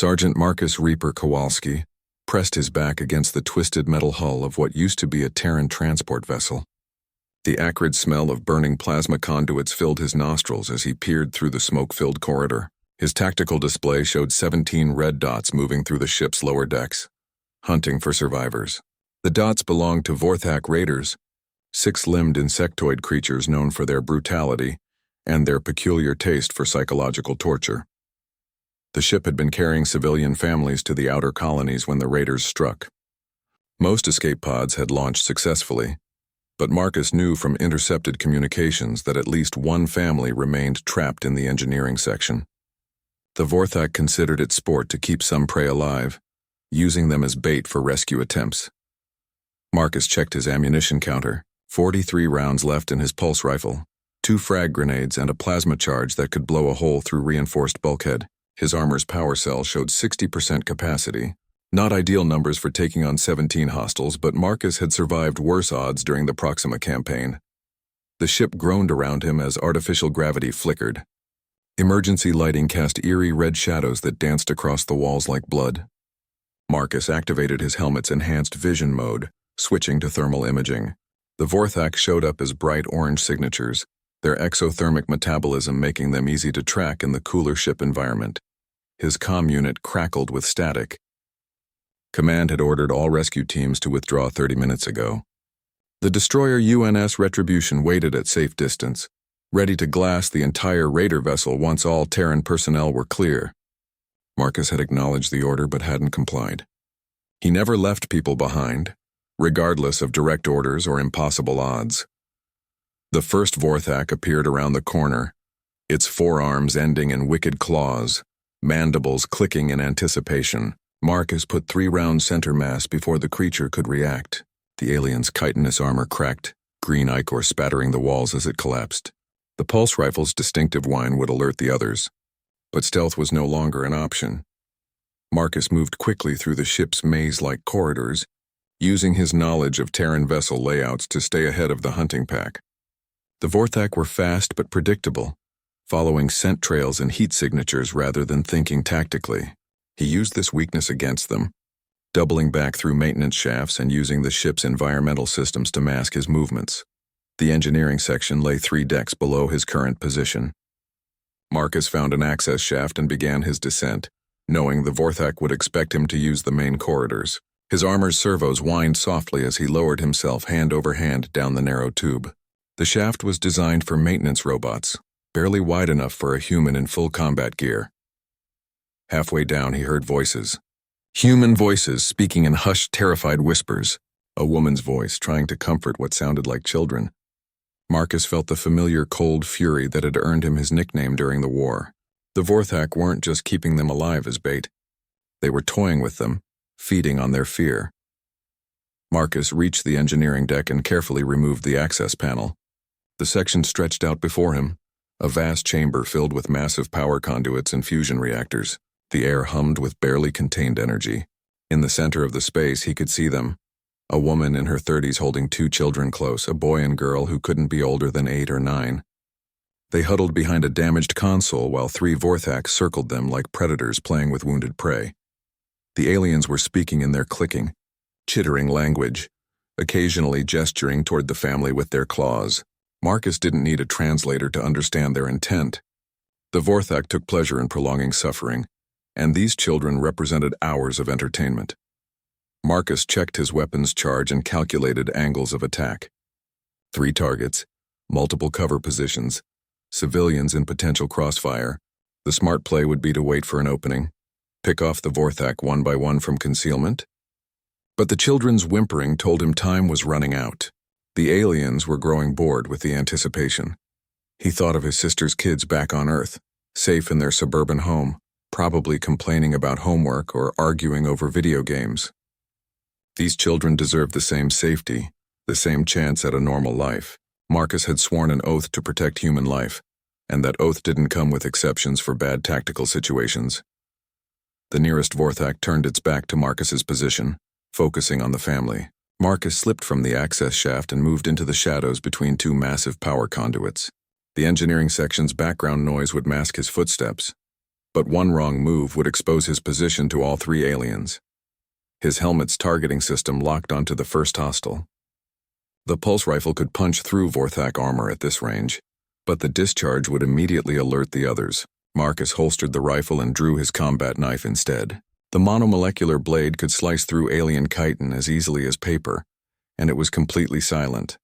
Sergeant Marcus Reaper Kowalski pressed his back against the twisted metal hull of what used to be a Terran transport vessel. The acrid smell of burning plasma conduits filled his nostrils as he peered through the smoke-filled corridor. His tactical display showed 17 red dots moving through the ship's lower decks, hunting for survivors. The dots belonged to Vorthak raiders, six-limbed insectoid creatures known for their brutality and their peculiar taste for psychological torture. The ship had been carrying civilian families to the outer colonies when the raiders struck. Most escape pods had launched successfully, but Marcus knew from intercepted communications that at least one family remained trapped in the engineering section. The Vorthak considered it sport to keep some prey alive, using them as bait for rescue attempts. Marcus checked his ammunition counter, 43 rounds left in his pulse rifle, 2 frag grenades and a plasma charge that could blow a hole through reinforced bulkhead. His armor's power cell showed 60% capacity. Not ideal numbers for taking on 17 hostiles, but Marcus had survived worse odds during the Proxima campaign. The ship groaned around him as artificial gravity flickered. Emergency lighting cast eerie red shadows that danced across the walls like blood. Marcus activated his helmet's enhanced vision mode, switching to thermal imaging. The Vorthak showed up as bright orange signatures, their exothermic metabolism making them easy to track in the cooler ship environment. His comm unit crackled with static. Command had ordered all rescue teams to withdraw 30 minutes ago. The destroyer UNS Retribution waited at safe distance, ready to glass the entire raider vessel once all Terran personnel were clear. Marcus had acknowledged the order but hadn't complied. He never left people behind, regardless of direct orders or impossible odds. The first Vorthak appeared around the corner, its forearms ending in wicked claws, mandibles clicking in anticipation. Marcus put 3-round center mass before the creature could react. The alien's chitinous armor cracked, green ichor spattering the walls as it collapsed. The pulse rifle's distinctive whine would alert the others, but stealth was no longer an option. Marcus moved quickly through the ship's maze-like corridors, using his knowledge of Terran vessel layouts to stay ahead of the hunting pack. The Vorthak were fast but predictable, following scent trails and heat signatures rather than thinking tactically. He used this weakness against them, doubling back through maintenance shafts and using the ship's environmental systems to mask his movements. The engineering section lay 3 decks below his current position. Marcus found an access shaft and began his descent, knowing the Vorthak would expect him to use the main corridors. His armor's servos whined softly as he lowered himself hand over hand down the narrow tube. The shaft was designed for maintenance robots, barely wide enough for a human in full combat gear. Halfway down he heard voices. Human voices speaking in hushed, terrified whispers. A woman's voice trying to comfort what sounded like children. Marcus felt the familiar cold fury that had earned him his nickname during the war. The Vorthak weren't just keeping them alive as bait. They were toying with them, feeding on their fear. Marcus reached the engineering deck and carefully removed the access panel. The section stretched out before him, a vast chamber filled with massive power conduits and fusion reactors. The air hummed with barely contained energy. In the center of the space he could see them, a woman in her 30s holding 2 children close, a boy and girl who couldn't be older than 8 or 9. They huddled behind a damaged console while 3 Vorthak circled them like predators playing with wounded prey. The aliens were speaking in their clicking, chittering language, occasionally gesturing toward the family with their claws. Marcus didn't need a translator to understand their intent. The Vorthak took pleasure in prolonging suffering, and these children represented hours of entertainment. Marcus checked his weapon's charge and calculated angles of attack. 3 targets, multiple cover positions, civilians in potential crossfire. The smart play would be to wait for an opening, pick off the Vorthak one by one from concealment. But the children's whimpering told him time was running out. The aliens were growing bored with the anticipation. He thought of his sister's kids back on Earth, safe in their suburban home, probably complaining about homework or arguing over video games. These children deserved the same safety, the same chance at a normal life. Marcus had sworn an oath to protect human life, and that oath didn't come with exceptions for bad tactical situations. The nearest Vorthak turned its back to Marcus's position, focusing on the family. Marcus slipped from the access shaft and moved into the shadows between 2 massive power conduits. The engineering section's background noise would mask his footsteps, but one wrong move would expose his position to all three aliens. His helmet's targeting system locked onto the first hostile. The pulse rifle could punch through Vorthak armor at this range, but the discharge would immediately alert the others. Marcus holstered the rifle and drew his combat knife instead. The monomolecular blade could slice through alien chitin as easily as paper, and it was completely silent.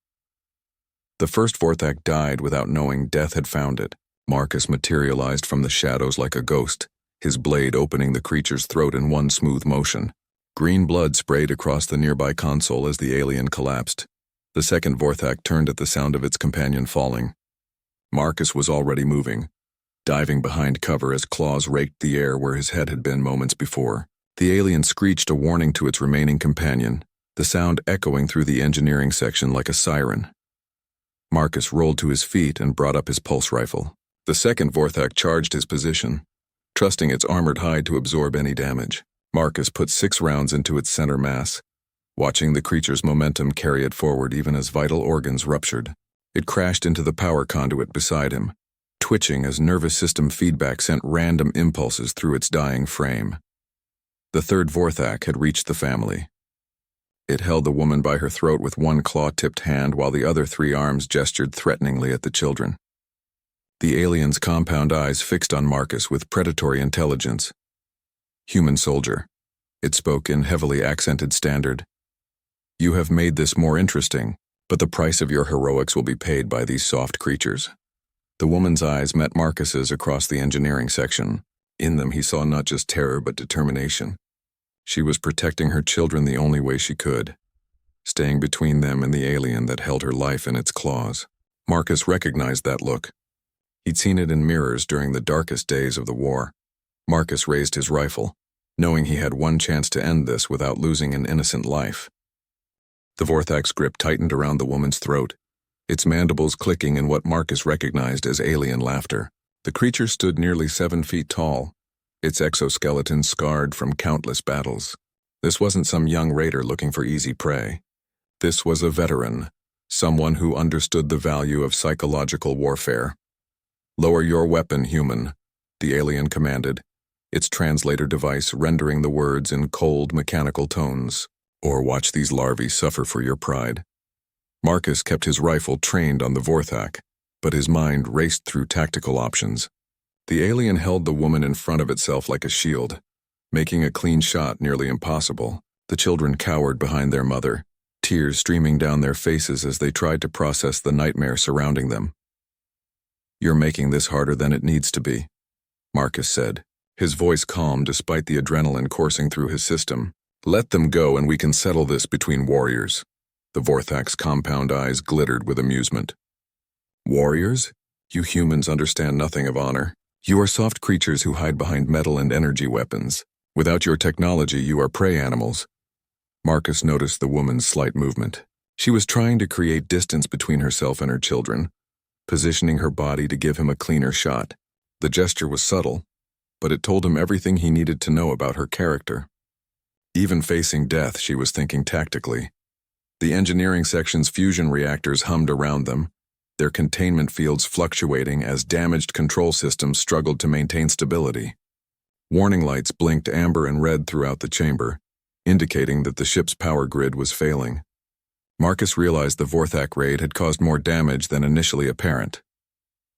The first Vorthak died without knowing death had found it. Marcus materialized from the shadows like a ghost, his blade opening the creature's throat in one smooth motion. Green blood sprayed across the nearby console as the alien collapsed. The second Vorthak turned at the sound of its companion falling. Marcus was already moving, diving behind cover as claws raked the air where his head had been moments before. The alien screeched a warning to its remaining companion, the sound echoing through the engineering section like a siren. Marcus rolled to his feet and brought up his pulse rifle. The second Vorthak charged his position, trusting its armored hide to absorb any damage. Marcus put 6 rounds into its center mass, watching the creature's momentum carry it forward even as vital organs ruptured. It crashed into the power conduit beside him, twitching as nervous system feedback sent random impulses through its dying frame. The third Vorthak had reached the family. It held the woman by her throat with one claw-tipped hand while the other 3 arms gestured threateningly at the children. The alien's compound eyes fixed on Marcus with predatory intelligence. "Human soldier," it spoke in heavily accented standard. "You have made this more interesting, but the price of your heroics will be paid by these soft creatures." The woman's eyes met Marcus's across the engineering section. In them he saw not just terror but determination. She was protecting her children the only way she could, staying between them and the alien that held her life in its claws. Marcus recognized that look. He'd seen it in mirrors during the darkest days of the war. Marcus raised his rifle, knowing he had one chance to end this without losing an innocent life. The Vorthak's grip tightened around the woman's throat, its mandibles clicking in what Marcus recognized as alien laughter. The creature stood nearly 7 feet tall, its exoskeleton scarred from countless battles. This wasn't some young raider looking for easy prey. This was a veteran, someone who understood the value of psychological warfare. "Lower your weapon, human," the alien commanded, its translator device rendering the words in cold, mechanical tones. "Or watch these larvae suffer for your pride." Marcus kept his rifle trained on the Vorthak, but his mind raced through tactical options. The alien held the woman in front of itself like a shield, making a clean shot nearly impossible. The children cowered behind their mother, tears streaming down their faces as they tried to process the nightmare surrounding them. "You're making this harder than it needs to be," Marcus said, his voice calm despite the adrenaline coursing through his system. "Let them go and we can settle this between warriors." The Vorthak's compound eyes glittered with amusement. "Warriors? You humans understand nothing of honor. You are soft creatures who hide behind metal and energy weapons. Without your technology, you are prey animals." Marcus noticed the woman's slight movement. She was trying to create distance between herself and her children, positioning her body to give him a cleaner shot. The gesture was subtle, but it told him everything he needed to know about her character. Even facing death, she was thinking tactically. The engineering section's fusion reactors hummed around them, their containment fields fluctuating as damaged control systems struggled to maintain stability. Warning lights blinked amber and red throughout the chamber, indicating that the ship's power grid was failing. Marcus realized the Vorthak raid had caused more damage than initially apparent.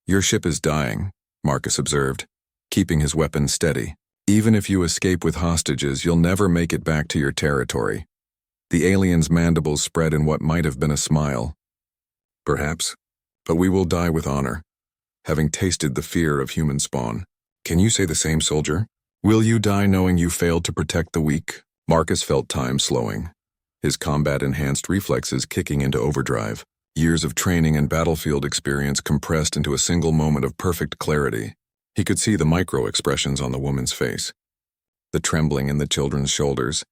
"Your ship is dying," Marcus observed, keeping his weapon steady. "Even if you escape with hostages, you'll never make it back to your territory." The alien's mandibles spread in what might have been a smile. "Perhaps, but we will die with honor, having tasted the fear of human spawn. Can you say the same, soldier? Will you die knowing you failed to protect the weak?" Marcus felt time slowing, his combat-enhanced reflexes kicking into overdrive. Years of training and battlefield experience compressed into a single moment of perfect clarity. He could see the micro-expressions on the woman's face, the trembling in the children's shoulders,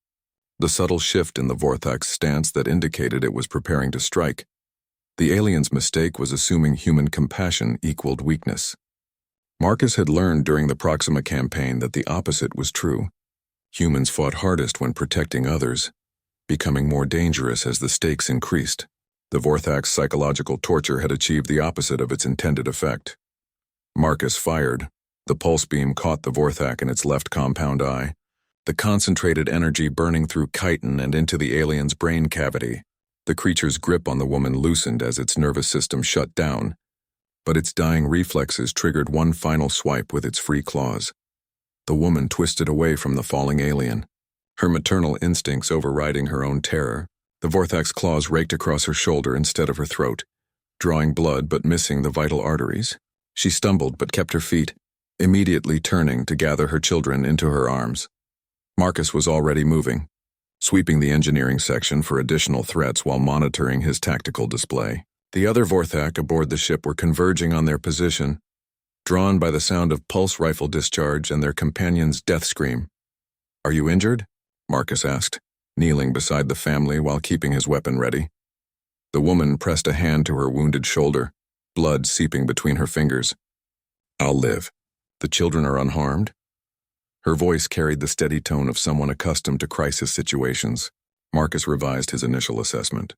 the subtle shift in the Vorthak's stance that indicated it was preparing to strike. The alien's mistake was assuming human compassion equaled weakness. Marcus had learned during the Proxima campaign that the opposite was true. Humans fought hardest when protecting others, becoming more dangerous as the stakes increased. The Vorthak's psychological torture had achieved the opposite of its intended effect. Marcus fired, The pulse beam caught the Vorthak in its left compound eye, the concentrated energy burning through chitin and into the alien's brain cavity. The creature's grip on the woman loosened as its nervous system shut down, but its dying reflexes triggered one final swipe with its free claws. The woman twisted away from the falling alien, her maternal instincts overriding her own terror. The Vorthak's claws raked across her shoulder instead of her throat, drawing blood but missing the vital arteries. She stumbled but kept her feet, immediately turning to gather her children into her arms. Marcus was already moving, sweeping the engineering section for additional threats while monitoring his tactical display. The other Vorthak aboard the ship were converging on their position, drawn by the sound of pulse rifle discharge and their companion's death scream. "Are you injured?" Marcus asked, kneeling beside the family while keeping his weapon ready. The woman pressed a hand to her wounded shoulder, blood seeping between her fingers. "I'll live. The children are unharmed?" Her voice carried the steady tone of someone accustomed to crisis situations. Marcus revised his initial assessment.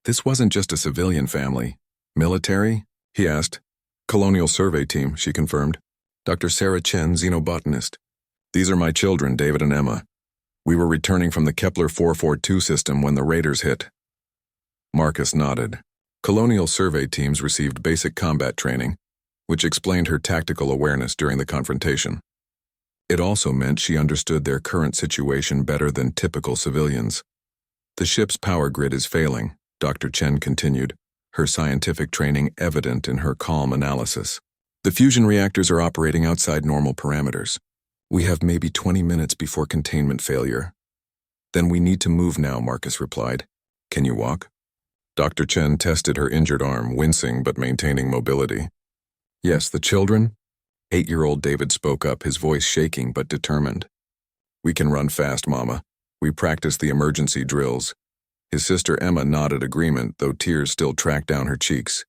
"This wasn't just a civilian family. Military?" he asked. "Colonial Survey Team," she confirmed. "Dr. Sarah Chen, xenobotanist. These are my children, David and Emma. We were returning from the Kepler 442 system when the raiders hit." Marcus nodded. Colonial Survey Teams received basic combat training, which explained her tactical awareness during the confrontation. It also meant she understood their current situation better than typical civilians. "The ship's power grid is failing," Dr. Chen continued, her scientific training evident in her calm analysis. "The fusion reactors are operating outside normal parameters. We have maybe 20 minutes before containment failure." "Then we need to move now," Marcus replied. "Can you walk?" Dr. Chen tested her injured arm, wincing but maintaining mobility. "Yes, the children?" 8-year-old David spoke up, his voice shaking but determined. "We can run fast, Mama. We practiced the emergency drills." His sister Emma nodded agreement, though tears still tracked down her cheeks.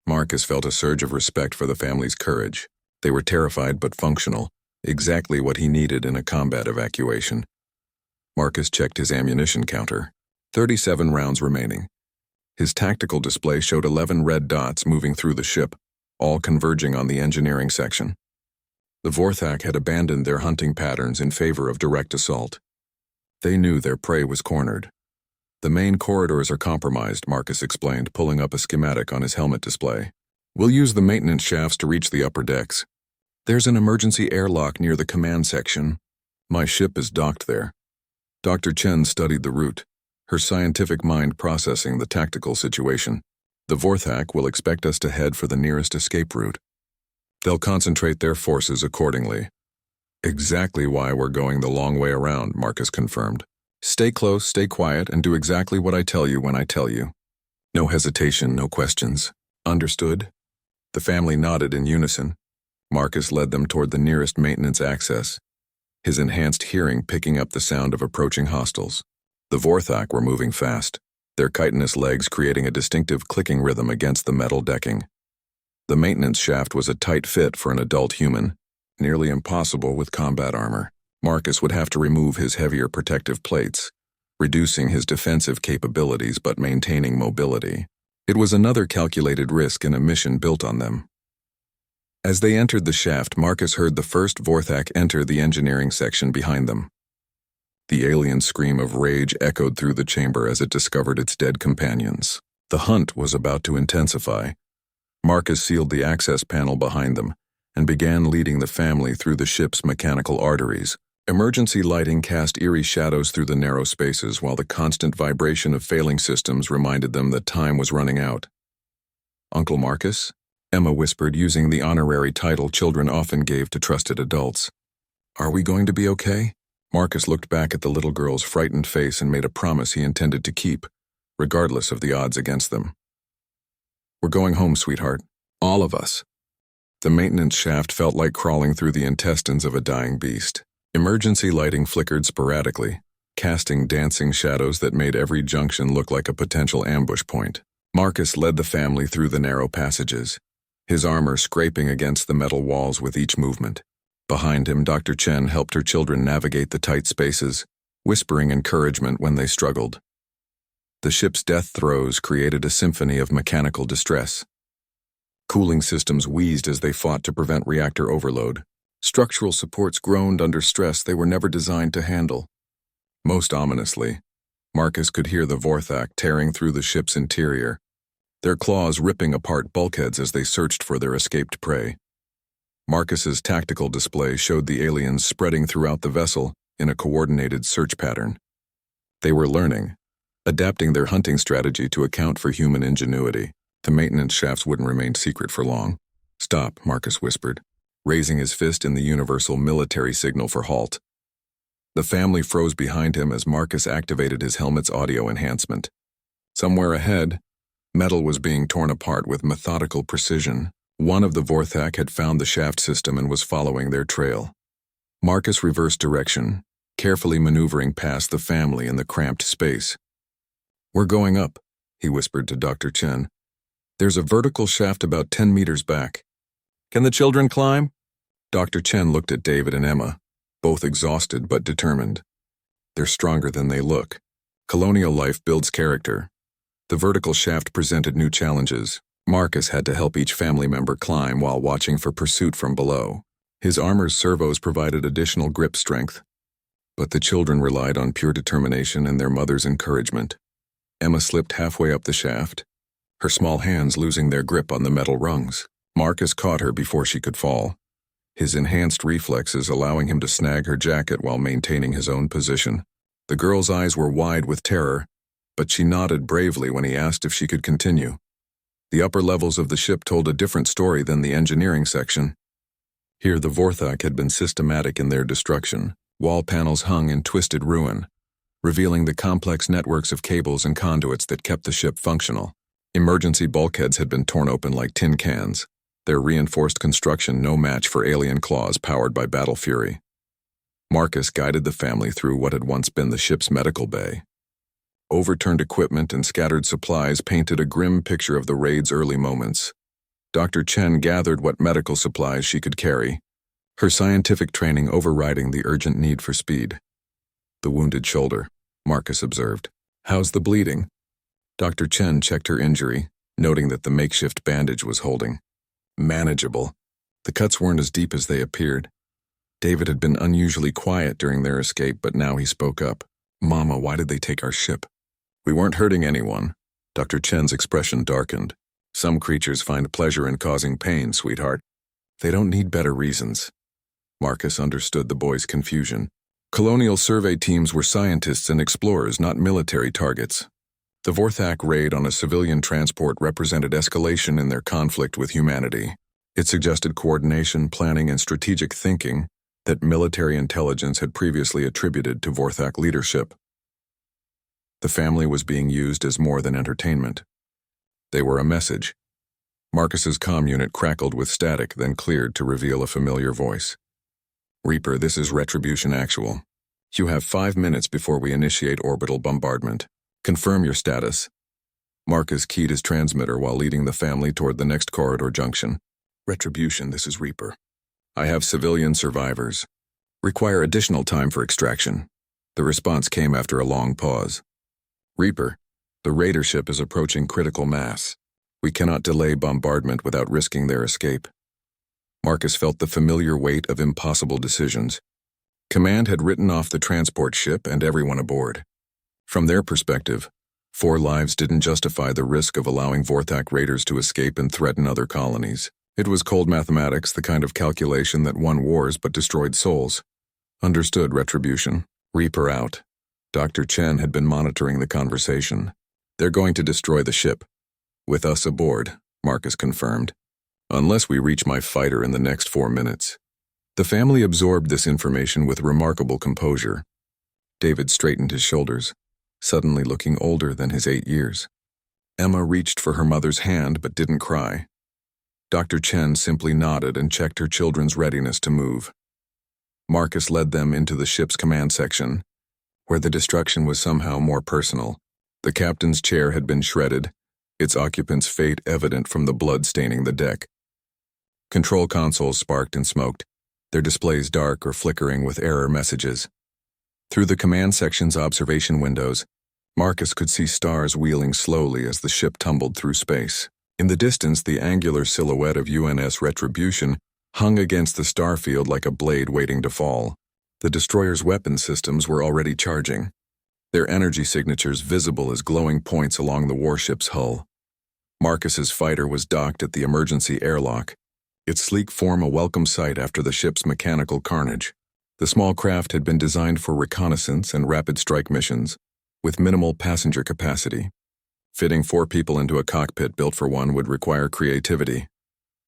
Marcus felt a surge of respect for the family's courage. They were terrified but functional, exactly what he needed in a combat evacuation. Marcus checked his ammunition counter. 37 rounds remaining. His tactical display showed 11 red dots moving through the ship, all converging on the engineering section. The Vorthak had abandoned their hunting patterns in favor of direct assault. They knew their prey was cornered. "The main corridors are compromised," Marcus explained, pulling up a schematic on his helmet display. "We'll use the maintenance shafts to reach the upper decks. There's an emergency airlock near the command section. My ship is docked there." Dr. Chen studied the route, her scientific mind processing the tactical situation. "The Vorthak will expect us to head for the nearest escape route. They'll concentrate their forces accordingly." "Exactly why we're going the long way around," Marcus confirmed. "Stay close, stay quiet, and do exactly what I tell you when I tell you. No hesitation, no questions." "Understood?" The family nodded in unison. Marcus led them toward the nearest maintenance access, his enhanced hearing picking up the sound of approaching hostiles. The Vorthak were moving fast, their chitinous legs creating a distinctive clicking rhythm against the metal decking. The maintenance shaft was a tight fit for an adult human, nearly impossible with combat armor. Marcus would have to remove his heavier protective plates, reducing his defensive capabilities but maintaining mobility. It was another calculated risk in a mission built on them. As they entered the shaft, Marcus heard the first Vorthak enter the engineering section behind them. The alien scream of rage echoed through the chamber as it discovered its dead companions. The hunt was about to intensify. Marcus sealed the access panel behind them and began leading the family through the ship's mechanical arteries. Emergency lighting cast eerie shadows through the narrow spaces while the constant vibration of failing systems reminded them that time was running out. "Uncle Marcus?" Emma whispered, using the honorary title children often gave to trusted adults. "Are we going to be okay?" Marcus looked back at the little girl's frightened face and made a promise he intended to keep, regardless of the odds against them. "We're going home, sweetheart. All of us." The maintenance shaft felt like crawling through the intestines of a dying beast. Emergency lighting flickered sporadically, casting dancing shadows that made every junction look like a potential ambush point. Marcus led the family through the narrow passages, his armor scraping against the metal walls with each movement. Behind him, Dr. Chen helped her children navigate the tight spaces, whispering encouragement when they struggled. The ship's death throes created a symphony of mechanical distress. Cooling systems wheezed as they fought to prevent reactor overload. Structural supports groaned under stress they were never designed to handle. Most ominously, Marcus could hear the Vorthak tearing through the ship's interior, their claws ripping apart bulkheads as they searched for their escaped prey. Marcus's tactical display showed the aliens spreading throughout the vessel in a coordinated search pattern. They were learning, adapting their hunting strategy to account for human ingenuity. The maintenance shafts wouldn't remain secret for long. "Stop," Marcus whispered, raising his fist in the universal military signal for halt. The family froze behind him as Marcus activated his helmet's audio enhancement. Somewhere ahead, metal was being torn apart with methodical precision. One of the Vorthak had found the shaft system and was following their trail. Marcus reversed direction, carefully maneuvering past the family in the cramped space. "We're going up," he whispered to Dr. Chen. "There's a vertical shaft about 10 meters back." "Can the children climb?" Dr. Chen looked at David and Emma, both exhausted but determined. "They're stronger than they look. Colonial life builds character." The vertical shaft presented new challenges. Marcus had to help each family member climb while watching for pursuit from below. His armor's servos provided additional grip strength, but the children relied on pure determination and their mother's encouragement. Emma slipped halfway up the shaft, her small hands losing their grip on the metal rungs. Marcus caught her before she could fall, his enhanced reflexes allowing him to snag her jacket while maintaining his own position. The girl's eyes were wide with terror, but she nodded bravely when he asked if she could continue. The upper levels of the ship told a different story than the engineering section. Here the Vorthak had been systematic in their destruction. Wall panels hung in twisted ruin, revealing the complex networks of cables and conduits that kept the ship functional. Emergency bulkheads had been torn open like tin cans, their reinforced construction no match for alien claws powered by battle fury. Marcus guided the family through what had once been the ship's medical bay. Overturned equipment and scattered supplies painted a grim picture of the raid's early moments. Dr. Chen gathered what medical supplies she could carry, her scientific training overriding the urgent need for speed. "The wounded shoulder," Marcus observed. "How's the bleeding?" Dr. Chen checked her injury, noting that the makeshift bandage was holding. "Manageable." The cuts weren't as deep as they appeared. David had been unusually quiet during their escape, but now he spoke up. "Mama, why did they take our ship?" "We weren't hurting anyone." Dr. Chen's expression darkened. "Some creatures find pleasure in causing pain, sweetheart. They don't need better reasons." Marcus understood the boy's confusion. Colonial survey teams were scientists and explorers, not military targets. The Vorthak raid on a civilian transport represented escalation in their conflict with humanity. It suggested coordination, planning, and strategic thinking that military intelligence had previously attributed to Vorthak leadership. The family was being used as more than entertainment. They were a message. Marcus's comm unit crackled with static, then cleared to reveal a familiar voice. "Reaper, this is Retribution Actual. You have 5 minutes before we initiate orbital bombardment. Confirm your status." Marcus keyed his transmitter while leading the family toward the next corridor junction. "Retribution, this is Reaper. I have civilian survivors. Require additional time for extraction." The response came after a long pause. "Reaper, the raider ship is approaching critical mass. We cannot delay bombardment without risking their escape." Marcus felt the familiar weight of impossible decisions. Command had written off the transport ship and everyone aboard. From their perspective, 4 lives didn't justify the risk of allowing Vorthak raiders to escape and threaten other colonies. It was cold mathematics, the kind of calculation that won wars but destroyed souls. "Understood, Retribution. Reaper out." Dr. Chen had been monitoring the conversation. "They're going to destroy the ship. With us aboard," Marcus confirmed. "Unless we reach my fighter in the next 4 minutes." The family absorbed this information with remarkable composure. David straightened his shoulders, suddenly looking older than his 8 years. Emma reached for her mother's hand but didn't cry. Dr. Chen simply nodded and checked her children's readiness to move. Marcus led them into the ship's command section, where the destruction was somehow more personal. The captain's chair had been shredded, its occupant's fate evident from the blood staining the deck. Control consoles sparked and smoked, their displays dark or flickering with error messages. Through the command section's observation windows, Marcus could see stars wheeling slowly as the ship tumbled through space. In the distance, the angular silhouette of UNS Retribution hung against the starfield like a blade waiting to fall. The destroyer's weapon systems were already charging, their energy signatures visible as glowing points along the warship's hull. Marcus's fighter was docked at the emergency airlock, its sleek form a welcome sight after the ship's mechanical carnage. The small craft had been designed for reconnaissance and rapid strike missions, with minimal passenger capacity. Fitting 4 people into a cockpit built for one would require creativity.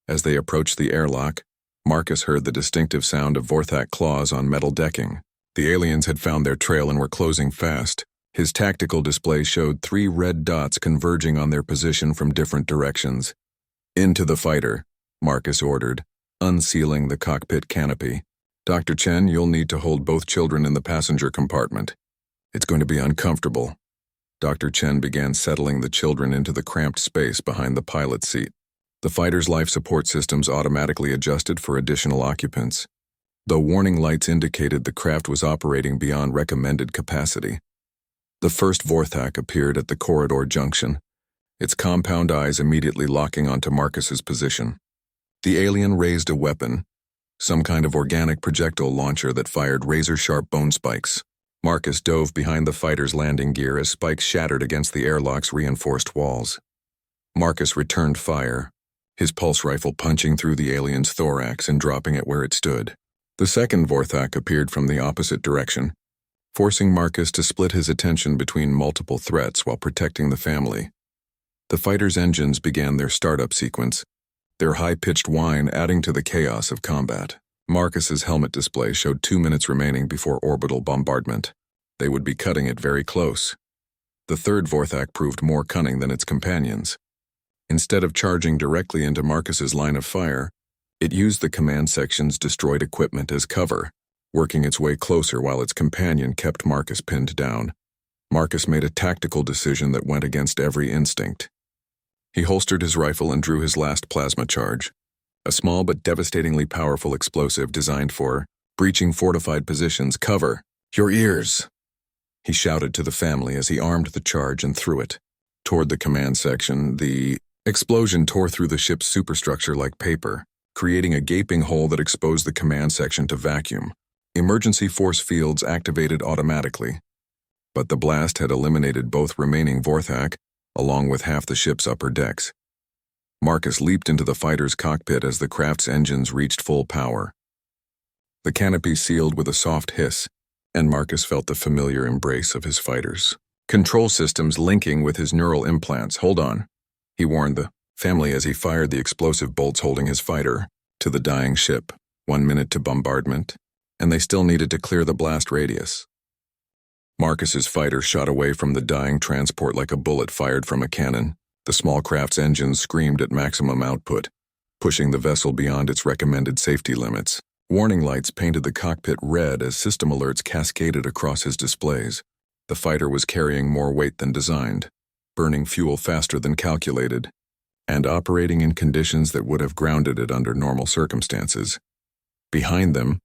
As they approached the airlock, Marcus heard the distinctive sound of Vorthak claws on metal decking. The aliens had found their trail and were closing fast. His tactical display showed 3 red dots converging on their position from different directions. "Into the fighter," Marcus ordered, unsealing the cockpit canopy. "Dr. Chen, you'll need to hold both children in the passenger compartment. It's going to be uncomfortable." Dr. Chen began settling the children into the cramped space behind the pilot's seat. The fighter's life support systems automatically adjusted for additional occupants, though warning lights indicated the craft was operating beyond recommended capacity. The first Vorthak appeared at the corridor junction, its compound eyes immediately locking onto Marcus's position. The alien raised a weapon, some kind of organic projectile launcher that fired razor-sharp bone spikes. Marcus dove behind the fighter's landing gear as spikes shattered against the airlock's reinforced walls. Marcus returned fire, his pulse rifle punching through the alien's thorax and dropping it where it stood. The second Vorthak appeared from the opposite direction, forcing Marcus to split his attention between multiple threats while protecting the family. The fighter's engines began their startup sequence, their high-pitched whine adding to the chaos of combat. Marcus's helmet display showed 2 minutes remaining before orbital bombardment. They would be cutting it very close. The third Vorthak proved more cunning than its companions. Instead of charging directly into Marcus's line of fire, it used the command section's destroyed equipment as cover, working its way closer while its companion kept Marcus pinned down. Marcus made a tactical decision that went against every instinct. He holstered his rifle and drew his last plasma charge, a small but devastatingly powerful explosive designed for breaching fortified positions. "Cover! Your ears!" he shouted to the family as he armed the charge and threw it. Toward the command section, the explosion tore through the ship's superstructure like paper, creating a gaping hole that exposed the command section to vacuum. Emergency force fields activated automatically, but the blast had eliminated both remaining Vorthak, along with half the ship's upper decks. Marcus leaped into the fighter's cockpit as the craft's engines reached full power. The canopy sealed with a soft hiss, and Marcus felt the familiar embrace of his fighters. Control systems linking with his neural implants. "Hold on," he warned the family as he fired the explosive bolts holding his fighter to the dying ship. 1 minute to bombardment, and they still needed to clear the blast radius. Marcus's fighter shot away from the dying transport like a bullet fired from a cannon. The small craft's engines screamed at maximum output, pushing the vessel beyond its recommended safety limits. Warning lights painted the cockpit red as system alerts cascaded across his displays. The fighter was carrying more weight than designed, burning fuel faster than calculated, and operating in conditions that would have grounded it under normal circumstances. Behind them,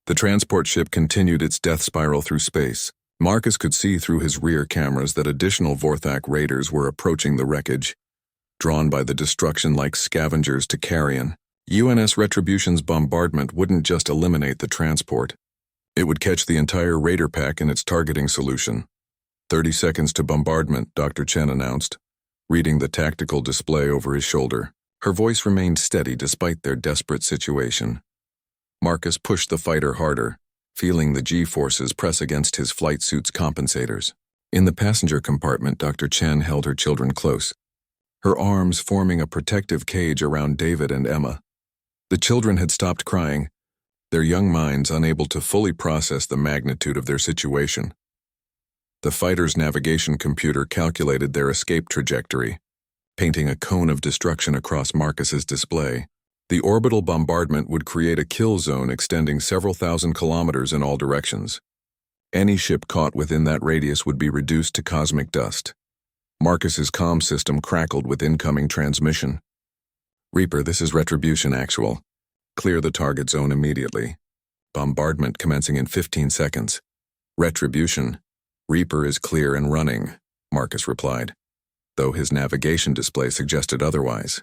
the transport ship continued its death spiral through space. Marcus could see through his rear cameras that additional Vorthak raiders were approaching the wreckage, drawn by the destruction like scavengers to carrion. UNS Retribution's bombardment wouldn't just eliminate the transport. It would catch the entire raider pack in its targeting solution. 30 seconds to bombardment, Dr. Chen announced, reading the tactical display over his shoulder. Her voice remained steady despite their desperate situation. Marcus pushed the fighter harder, feeling the G-forces press against his flight suit's compensators. In the passenger compartment, Dr. Chen held her children close, her arms forming a protective cage around David and Emma. The children had stopped crying, their young minds unable to fully process the magnitude of their situation. The fighter's navigation computer calculated their escape trajectory, painting a cone of destruction across Marcus's display. The orbital bombardment would create a kill zone extending several thousand kilometers in all directions. Any ship caught within that radius would be reduced to cosmic dust. Marcus's comm system crackled with incoming transmission. "Reaper, this is Retribution Actual. Clear the target zone immediately. Bombardment commencing in 15 seconds. Retribution. Reaper is clear and running," Marcus replied, though his navigation display suggested otherwise.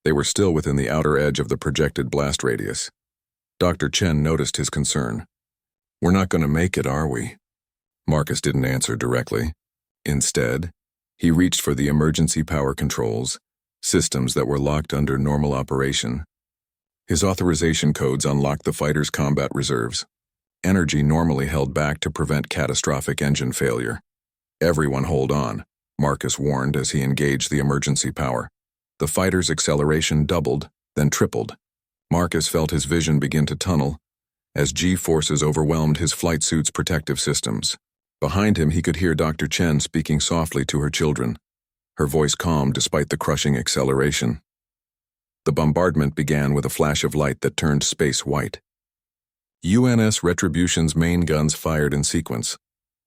They were still within the outer edge of the projected blast radius. Dr. Chen noticed his concern. "We're not going to make it, are we?" Marcus didn't answer directly. Instead, he reached for the emergency power controls, systems that were locked under normal operation. His authorization codes unlocked the fighter's combat reserves, energy normally held back to prevent catastrophic engine failure. "Everyone hold on," Marcus warned as he engaged the emergency power. The fighter's acceleration doubled, then tripled. Marcus felt his vision begin to tunnel as G-forces overwhelmed his flight suit's protective systems. Behind him, he could hear Dr. Chen speaking softly to her children, her voice calm despite the crushing acceleration. The bombardment began with a flash of light that turned space white. UNS Retribution's main guns fired in sequence,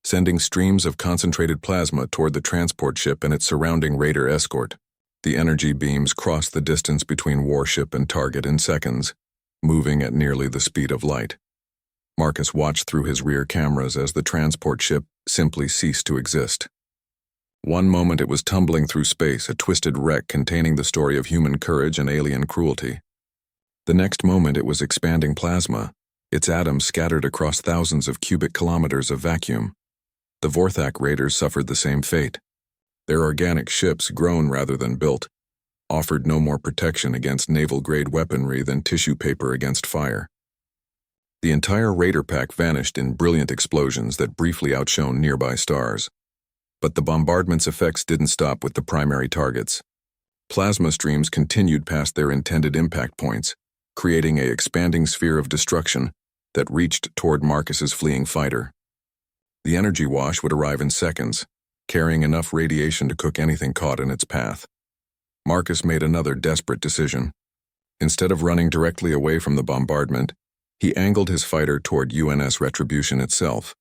sending streams of concentrated plasma toward the transport ship and its surrounding raider escort. The energy beams crossed the distance between warship and target in seconds, moving at nearly the speed of light. Marcus watched through his rear cameras as the transport ship simply ceased to exist. One moment it was tumbling through space, a twisted wreck containing the story of human courage and alien cruelty. The next moment it was expanding plasma, its atoms scattered across thousands of cubic kilometers of vacuum. The Vorthak raiders suffered the same fate. Their organic ships, grown rather than built, offered no more protection against naval-grade weaponry than tissue paper against fire. The entire raider pack vanished in brilliant explosions that briefly outshone nearby stars. But the bombardment's effects didn't stop with the primary targets. Plasma streams continued past their intended impact points, creating an expanding sphere of destruction that reached toward Marcus's fleeing fighter. The energy wash would arrive in seconds, carrying enough radiation to cook anything caught in its path. Marcus made another desperate decision. Instead of running directly away from the bombardment, he angled his fighter toward UNS Retribution itself.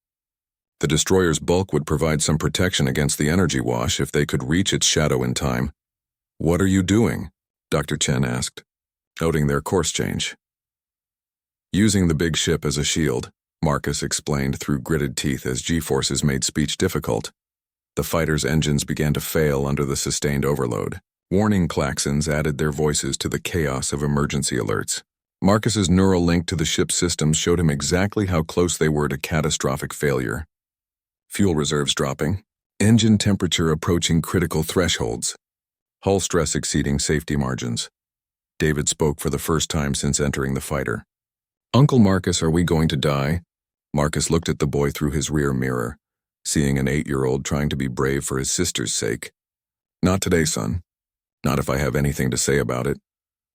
The destroyer's bulk would provide some protection against the energy wash if they could reach its shadow in time. "What are you doing?" Dr. Chen asked, noting their course change. "Using the big ship as a shield," Marcus explained through gritted teeth as G-forces made speech difficult. The fighter's engines began to fail under the sustained overload. Warning klaxons added their voices to the chaos of emergency alerts. Marcus's neural link to the ship's systems showed him exactly how close they were to catastrophic failure. Fuel reserves dropping, engine temperature approaching critical thresholds, hull stress exceeding safety margins. David spoke for the first time since entering the fighter. "Uncle Marcus, are we going to die?" Marcus looked at the boy through his rear mirror, seeing an 8-year-old trying to be brave for his sister's sake. "Not today, son. Not if I have anything to say about it."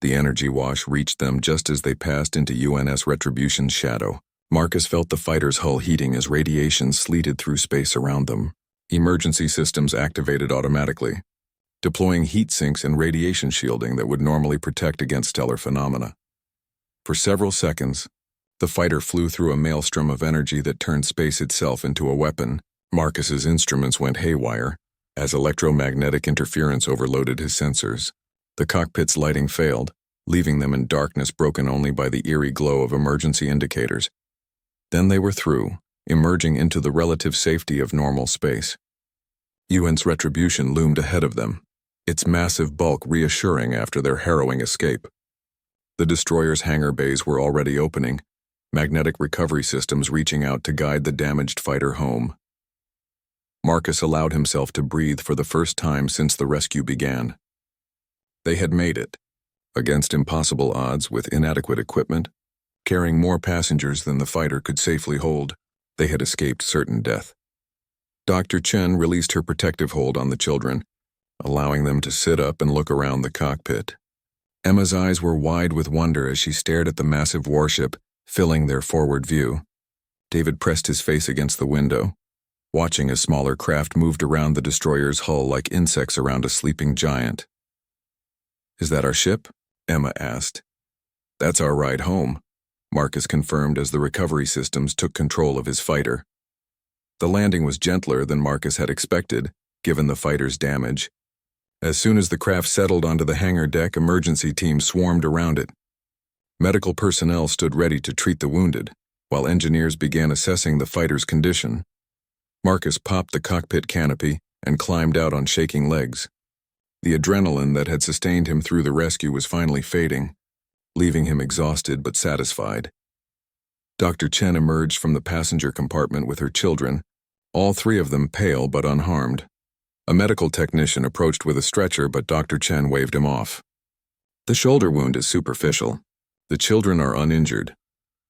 The energy wash reached them just as they passed into UNS Retribution's shadow. Marcus felt the fighter's hull heating as radiation sleeted through space around them. Emergency systems activated automatically, deploying heat sinks and radiation shielding that would normally protect against stellar phenomena. For several seconds, the fighter flew through a maelstrom of energy that turned space itself into a weapon. Marcus's instruments went haywire as electromagnetic interference overloaded his sensors. The cockpit's lighting failed, leaving them in darkness broken only by the eerie glow of emergency indicators. Then they were through, emerging into the relative safety of normal space. UN's Retribution loomed ahead of them, its massive bulk reassuring after their harrowing escape. The destroyer's hangar bays were already opening, magnetic recovery systems reaching out to guide the damaged fighter home. Marcus allowed himself to breathe for the first time since the rescue began. They had made it, against impossible odds with inadequate equipment, carrying more passengers than the fighter could safely hold. They had escaped certain death. Dr. Chen released her protective hold on the children, allowing them to sit up and look around the cockpit. Emma's eyes were wide with wonder as she stared at the massive warship, filling their forward view. David pressed his face against the window, watching as smaller craft moved around the destroyer's hull like insects around a sleeping giant. "Is that our ship?" Emma asked. "That's our ride home," Marcus confirmed as the recovery systems took control of his fighter. The landing was gentler than Marcus had expected, given the fighter's damage. As soon as the craft settled onto the hangar deck, emergency teams swarmed around it. Medical personnel stood ready to treat the wounded, while engineers began assessing the fighter's condition. Marcus popped the cockpit canopy and climbed out on shaking legs. The adrenaline that had sustained him through the rescue was finally fading, leaving him exhausted but satisfied. Dr. Chen emerged from the passenger compartment with her children, all three of them pale but unharmed. A medical technician approached with a stretcher, but Dr. Chen waved him off. The shoulder wound is superficial. The children are uninjured.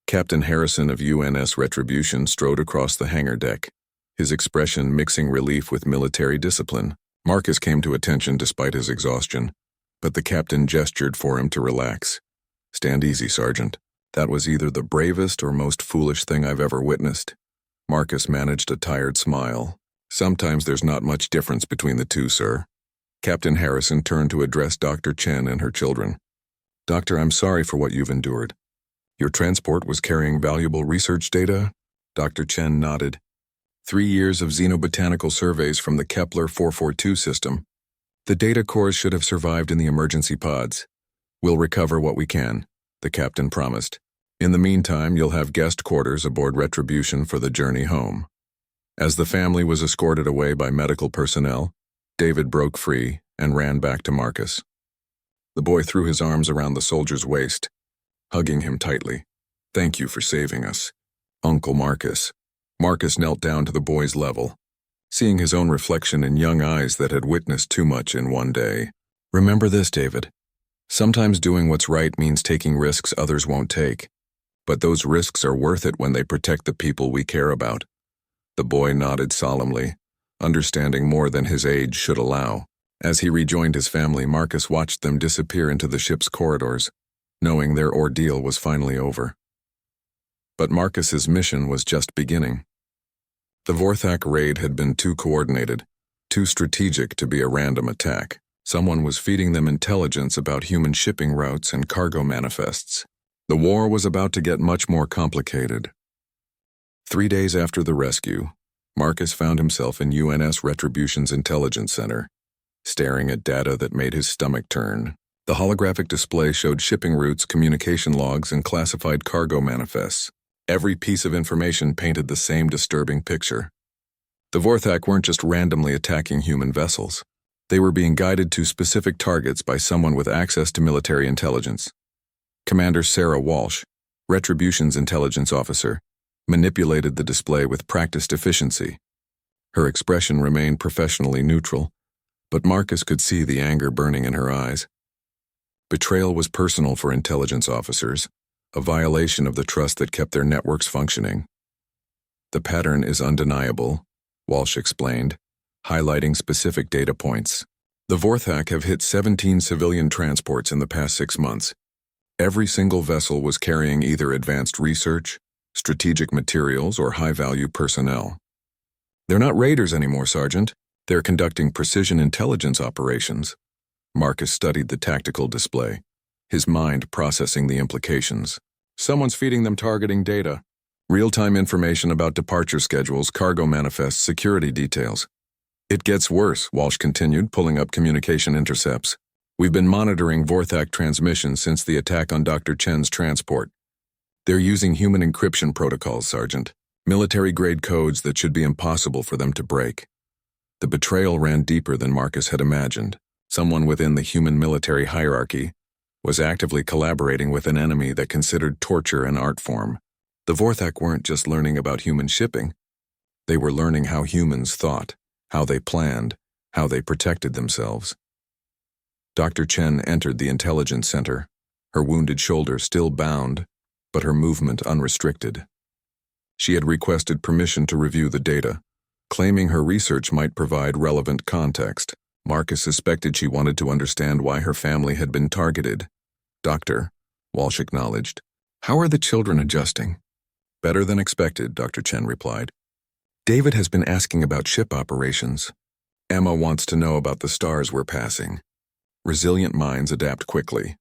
Captain Harrison of UNS Retribution strode across the hangar deck, his expression mixing relief with military discipline. Marcus came to attention despite his exhaustion, but the captain gestured for him to relax. "Stand easy, Sergeant. That was either the bravest or most foolish thing I've ever witnessed." Marcus managed a tired smile. "Sometimes there's not much difference between the two, sir." Captain Harrison turned to address Dr. Chen and her children. "Doctor, I'm sorry for what you've endured. Your transport was carrying valuable research data?" Dr. Chen nodded. 3 years of xenobotanical surveys from the Kepler 442 system. The data cores should have survived in the emergency pods. "We'll recover what we can," the captain promised. "In the meantime, you'll have guest quarters aboard Retribution for the journey home." As the family was escorted away by medical personnel, David broke free and ran back to Marcus. The boy threw his arms around the soldier's waist, hugging him tightly. "Thank you for saving us, Uncle Marcus." Marcus knelt down to the boy's level, seeing his own reflection in young eyes that had witnessed too much in one day. "Remember this, David. Sometimes doing what's right means taking risks others won't take. But those risks are worth it when they protect the people we care about." The boy nodded solemnly, understanding more than his age should allow. As he rejoined his family, Marcus watched them disappear into the ship's corridors, knowing their ordeal was finally over. But Marcus's mission was just beginning. The Vorthak raid had been too coordinated, too strategic to be a random attack. Someone was feeding them intelligence about human shipping routes and cargo manifests. The war was about to get much more complicated. 3 days after the rescue, Marcus found himself in UNS Retribution's intelligence center, staring at data that made his stomach turn. The holographic display showed shipping routes, communication logs, and classified cargo manifests. Every piece of information painted the same disturbing picture. The Vorthak weren't just randomly attacking human vessels. They were being guided to specific targets by someone with access to military intelligence. Commander Sarah Walsh, Retribution's intelligence officer, manipulated the display with practiced efficiency. Her expression remained professionally neutral, but Marcus could see the anger burning in her eyes. Betrayal was personal for intelligence officers, a violation of the trust that kept their networks functioning. "The pattern is undeniable," Walsh explained, highlighting specific data points. "The Vorthak have hit 17 civilian transports in the past 6 months. Every single vessel was carrying either advanced research, strategic materials, or high-value personnel. They're not raiders anymore, Sergeant. They're conducting precision intelligence operations." Marcus studied the tactical display, his mind processing the implications. "Someone's feeding them targeting data. Real-time information about departure schedules, cargo manifests, security details." "It gets worse," Walsh continued, pulling up communication intercepts. "We've been monitoring Vorthak transmissions since the attack on Dr. Chen's transport. They're using human encryption protocols, Sergeant. Military-grade codes that should be impossible for them to break." The betrayal ran deeper than Marcus had imagined. Someone within the human military hierarchy was actively collaborating with an enemy that considered torture an art form. The Vorthak weren't just learning about human shipping. They were learning how humans thought, how they planned, how they protected themselves. Dr. Chen entered the intelligence center, her wounded shoulder still bound, but her movement unrestricted. She had requested permission to review the data, claiming her research might provide relevant context. Marcus suspected she wanted to understand why her family had been targeted. "Doctor," Walsh acknowledged. "How are the children adjusting?" "Better than expected," Dr. Chen replied. "David has been asking about ship operations. Emma wants to know about the stars we're passing." Resilient minds adapt quickly.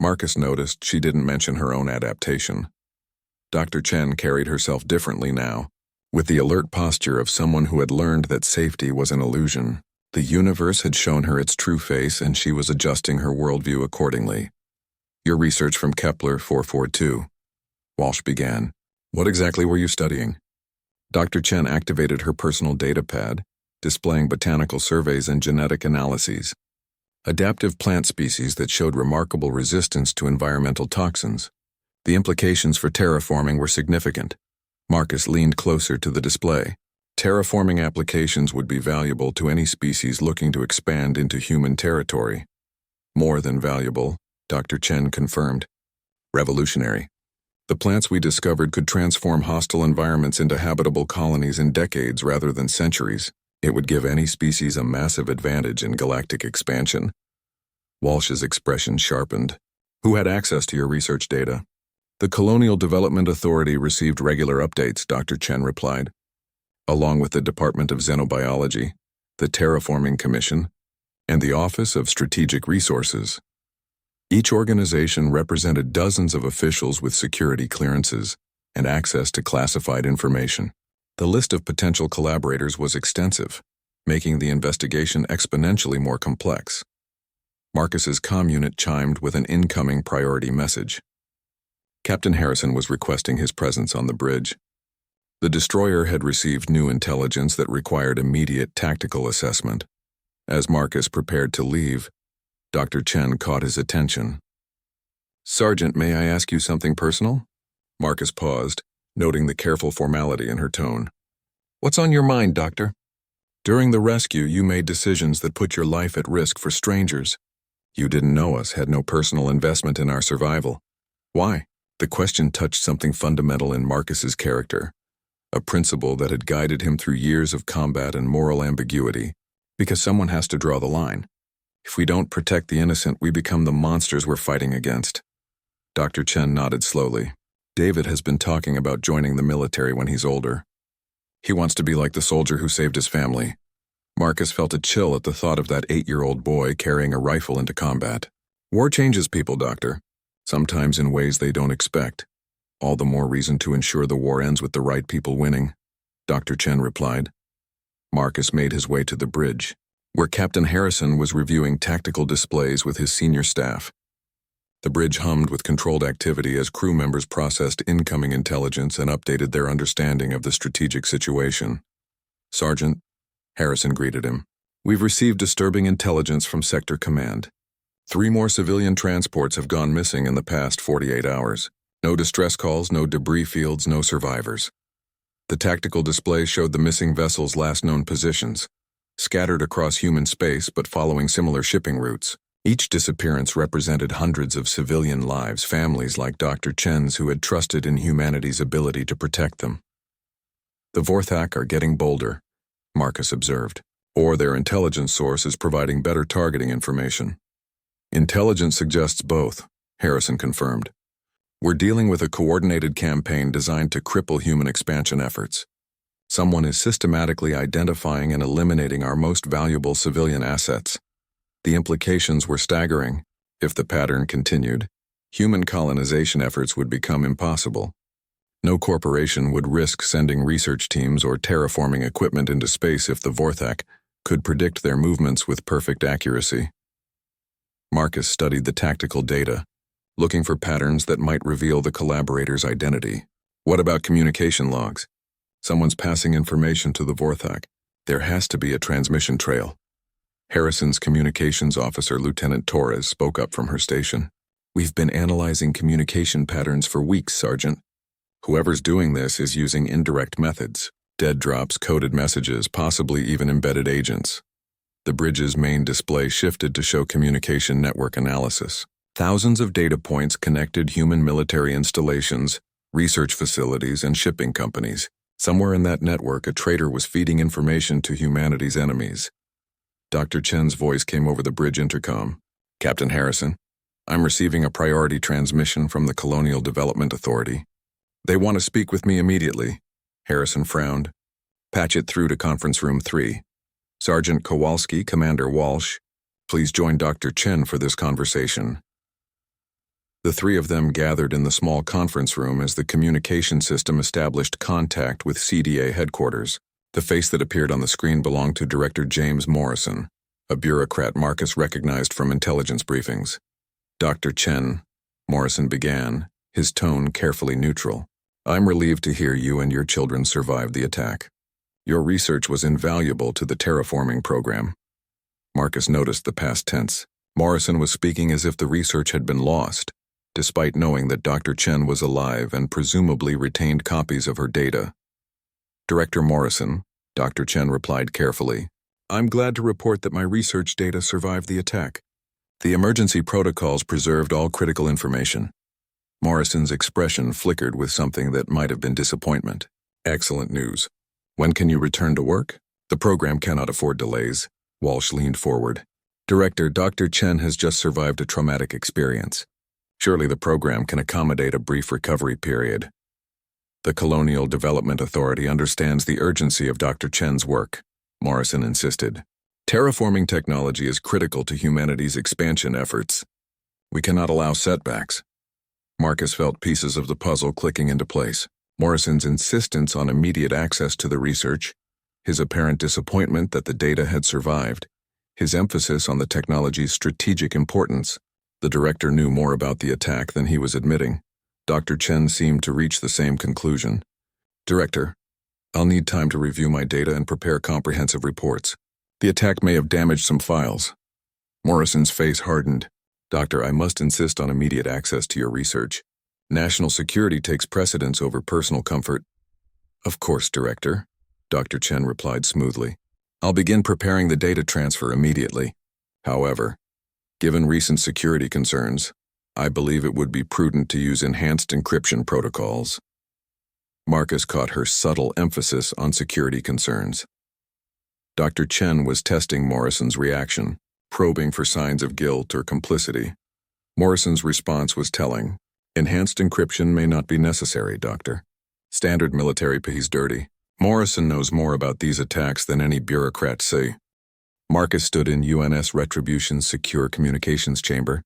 Marcus noticed she didn't mention her own adaptation. Dr. Chen carried herself differently now, with the alert posture of someone who had learned that safety was an illusion. The universe had shown her its true face, and she was adjusting her worldview accordingly. "Your research from Kepler 442. Walsh began. "What exactly were you studying?" Dr. Chen activated her personal data pad, displaying botanical surveys and genetic analyses. Adaptive plant species that showed remarkable resistance to environmental toxins. The implications for terraforming were significant. Marcus leaned closer to the display. Terraforming applications would be valuable to any species looking to expand into human territory. More than valuable, Dr. Chen confirmed. Revolutionary. The plants we discovered could transform hostile environments into habitable colonies in decades rather than centuries. It would give any species a massive advantage in galactic expansion. Walsh's expression sharpened. Who had access to your research data? The Colonial Development Authority received regular updates, Dr. Chen replied, along with the Department of Xenobiology, the Terraforming Commission, and the Office of Strategic Resources. Each organization represented dozens of officials with security clearances and access to classified information. The list of potential collaborators was extensive, making the investigation exponentially more complex. Marcus's comm unit chimed with an incoming priority message. Captain Harrison was requesting his presence on the bridge. The destroyer had received new intelligence that required immediate tactical assessment. As Marcus prepared to leave, Dr. Chen caught his attention. "Sergeant, may I ask you something personal?" Marcus paused, noting the careful formality in her tone. "What's on your mind, Doctor?" "During the rescue, you made decisions that put your life at risk for strangers. You didn't know us, had no personal investment in our survival. Why?" The question touched something fundamental in Marcus's character, a principle that had guided him through years of combat and moral ambiguity. Because someone has to draw the line. If we don't protect the innocent, we become the monsters we're fighting against. Dr. Chen nodded slowly. David has been talking about joining the military when he's older. He wants to be like the soldier who saved his family. Marcus felt a chill at the thought of that 8-year-old boy carrying a rifle into combat. War changes people, Doctor. Sometimes in ways they don't expect. All the more reason to ensure the war ends with the right people winning, Dr. Chen replied. Marcus made his way to the bridge, where Captain Harrison was reviewing tactical displays with his senior staff. The bridge hummed with controlled activity as crew members processed incoming intelligence and updated their understanding of the strategic situation. "Sergeant," Harrison greeted him, "we've received disturbing intelligence from Sector Command. 3 more civilian transports have gone missing in the past 48 hours. No distress calls, no debris fields, no survivors. The tactical display showed the missing vessels' last known positions, scattered across human space but following similar shipping routes. Each disappearance represented hundreds of civilian lives, families like Dr. Chen's who had trusted in humanity's ability to protect them. The Vorthak are getting bolder, Marcus observed, or their intelligence source is providing better targeting information. Intelligence suggests both, Harrison confirmed. We're dealing with a coordinated campaign designed to cripple human expansion efforts. Someone is systematically identifying and eliminating our most valuable civilian assets. The implications were staggering. If the pattern continued, human colonization efforts would become impossible. No corporation would risk sending research teams or terraforming equipment into space if the Vorthak could predict their movements with perfect accuracy. Marcus studied the tactical data, looking for patterns that might reveal the collaborator's identity. What about communication logs? Someone's passing information to the Vorthak. There has to be a transmission trail. Harrison's communications officer, Lieutenant Torres, spoke up from her station. We've been analyzing communication patterns for weeks, Sergeant. Whoever's doing this is using indirect methods. Dead drops, coded messages, possibly even embedded agents. The bridge's main display shifted to show communication network analysis. Thousands of data points connected human military installations, research facilities, and shipping companies. Somewhere in that network, a traitor was feeding information to humanity's enemies. Dr. Chen's voice came over the bridge intercom. "Captain Harrison, I'm receiving a priority transmission from the Colonial Development Authority. They want to speak with me immediately." Harrison frowned. "Patch it through to Conference Room 3. Sergeant Kowalski, Commander Walsh, please join Dr. Chen for this conversation." The 3 of them gathered in the small conference room as the communication system established contact with CDA headquarters. The face that appeared on the screen belonged to Director James Morrison, a bureaucrat Marcus recognized from intelligence briefings. "Dr. Chen," Morrison began, his tone carefully neutral. "I'm relieved to hear you and your children survived the attack. Your research was invaluable to the terraforming program." Marcus noticed the past tense. Morrison was speaking as if the research had been lost. despite knowing that Dr. Chen was alive and presumably retained copies of her data. Director Morrison, Dr. Chen replied carefully, "I'm glad to report that my research data survived the attack. The emergency protocols preserved all critical information." Morrison's expression flickered with something that might have been disappointment. "Excellent news. When can you return to work? The program cannot afford delays." Walsh leaned forward. "Director, Dr. Chen has just survived a traumatic experience. Surely the program can accommodate a brief recovery period." "The Colonial Development Authority understands the urgency of Dr. Chen's work," Morrison insisted. "Terraforming technology is critical to humanity's expansion efforts. We cannot allow setbacks." Marcus felt pieces of the puzzle clicking into place. Morrison's insistence on immediate access to the research, his apparent disappointment that the data had survived, his emphasis on the technology's strategic importance. The director knew more about the attack than he was admitting. Dr. Chen seemed to reach the same conclusion. "Director, I'll need time to review my data and prepare comprehensive reports. The attack may have damaged some files." Morrison's face hardened. "Doctor, I must insist on immediate access to your research. National security takes precedence over personal comfort." "Of course, Director," Dr. Chen replied smoothly. "I'll begin preparing the data transfer immediately. However, given recent security concerns, I believe it would be prudent to use enhanced encryption protocols." Marcus caught her subtle emphasis on security concerns. Dr. Chen was testing Morrison's reaction, probing for signs of guilt or complicity. Morrison's response was telling. "Enhanced encryption may not be necessary, Doctor. Standard military pays dirty. Morrison knows more about these attacks than any bureaucrat say." Marcus stood in UNS Retribution's secure communications chamber,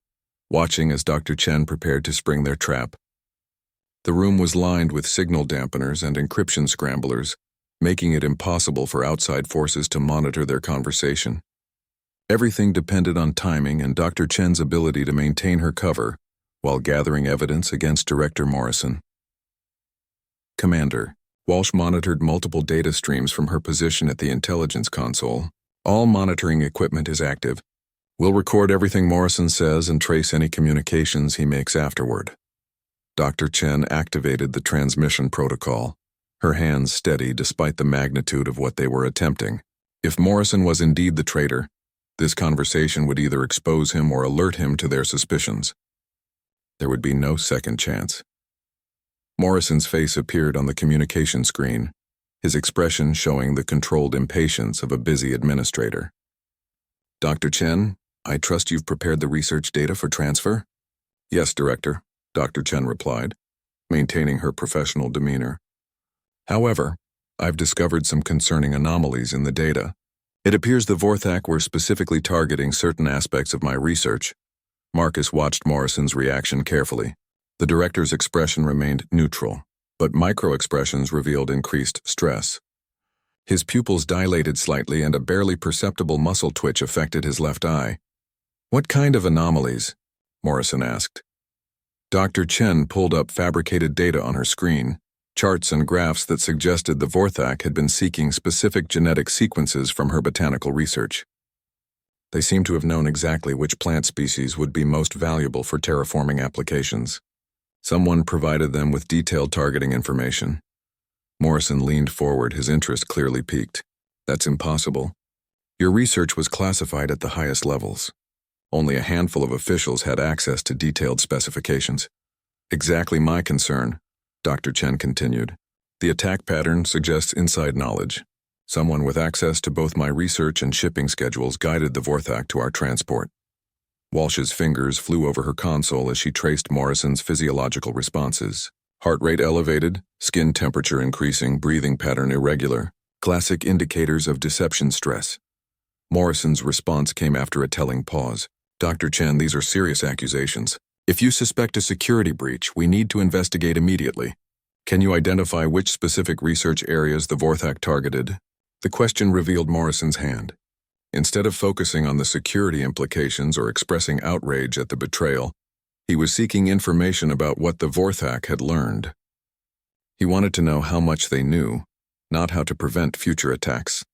watching as Dr. Chen prepared to spring their trap. The room was lined with signal dampeners and encryption scramblers, making it impossible for outside forces to monitor their conversation. Everything depended on timing and Dr. Chen's ability to maintain her cover while gathering evidence against Director Morrison. "Commander," Walsh monitored multiple data streams from her position at the intelligence console. "All monitoring equipment is active. We'll record everything Morrison says and trace any communications he makes afterward." Dr. Chen activated the transmission protocol, her hands steady despite the magnitude of what they were attempting. If Morrison was indeed the traitor, this conversation would either expose him or alert him to their suspicions. There would be no second chance. Morrison's face appeared on the communication screen, his expression showing the controlled impatience of a busy administrator. "Dr. Chen, I trust you've prepared the research data for transfer?" "Yes, Director," Dr. Chen replied, maintaining her professional demeanor. "However, I've discovered some concerning anomalies in the data. It appears the Vorthak were specifically targeting certain aspects of my research." Marcus watched Morrison's reaction carefully. The director's expression remained neutral, but micro-expressions revealed increased stress. His pupils dilated slightly and a barely perceptible muscle twitch affected his left eye. "What kind of anomalies?" Morrison asked. Dr. Chen pulled up fabricated data on her screen, charts and graphs that suggested the Vorthak had been seeking specific genetic sequences from her botanical research. They seemed to have known exactly which plant species would be most valuable for terraforming applications. Someone provided them with detailed targeting information. Morrison leaned forward, his interest clearly piqued. "That's impossible. Your research was classified at the highest levels. Only a handful of officials had access to detailed specifications." "Exactly my concern," Dr. Chen continued. "The attack pattern suggests inside knowledge. Someone with access to both my research and shipping schedules guided the Vorthak to our transport." Walsh's fingers flew over her console as she traced Morrison's physiological responses. Heart rate elevated, skin temperature increasing, breathing pattern irregular, classic indicators of deception stress. Morrison's response came after a telling pause. "Dr. Chen, these are serious accusations. If you suspect a security breach, we need to investigate immediately. Can you identify which specific research areas the Vorthak targeted?" The question revealed Morrison's hand. Instead of focusing on the security implications or expressing outrage at the betrayal, he was seeking information about what the Vorthak had learned. He wanted to know how much they knew, not how to prevent future attacks.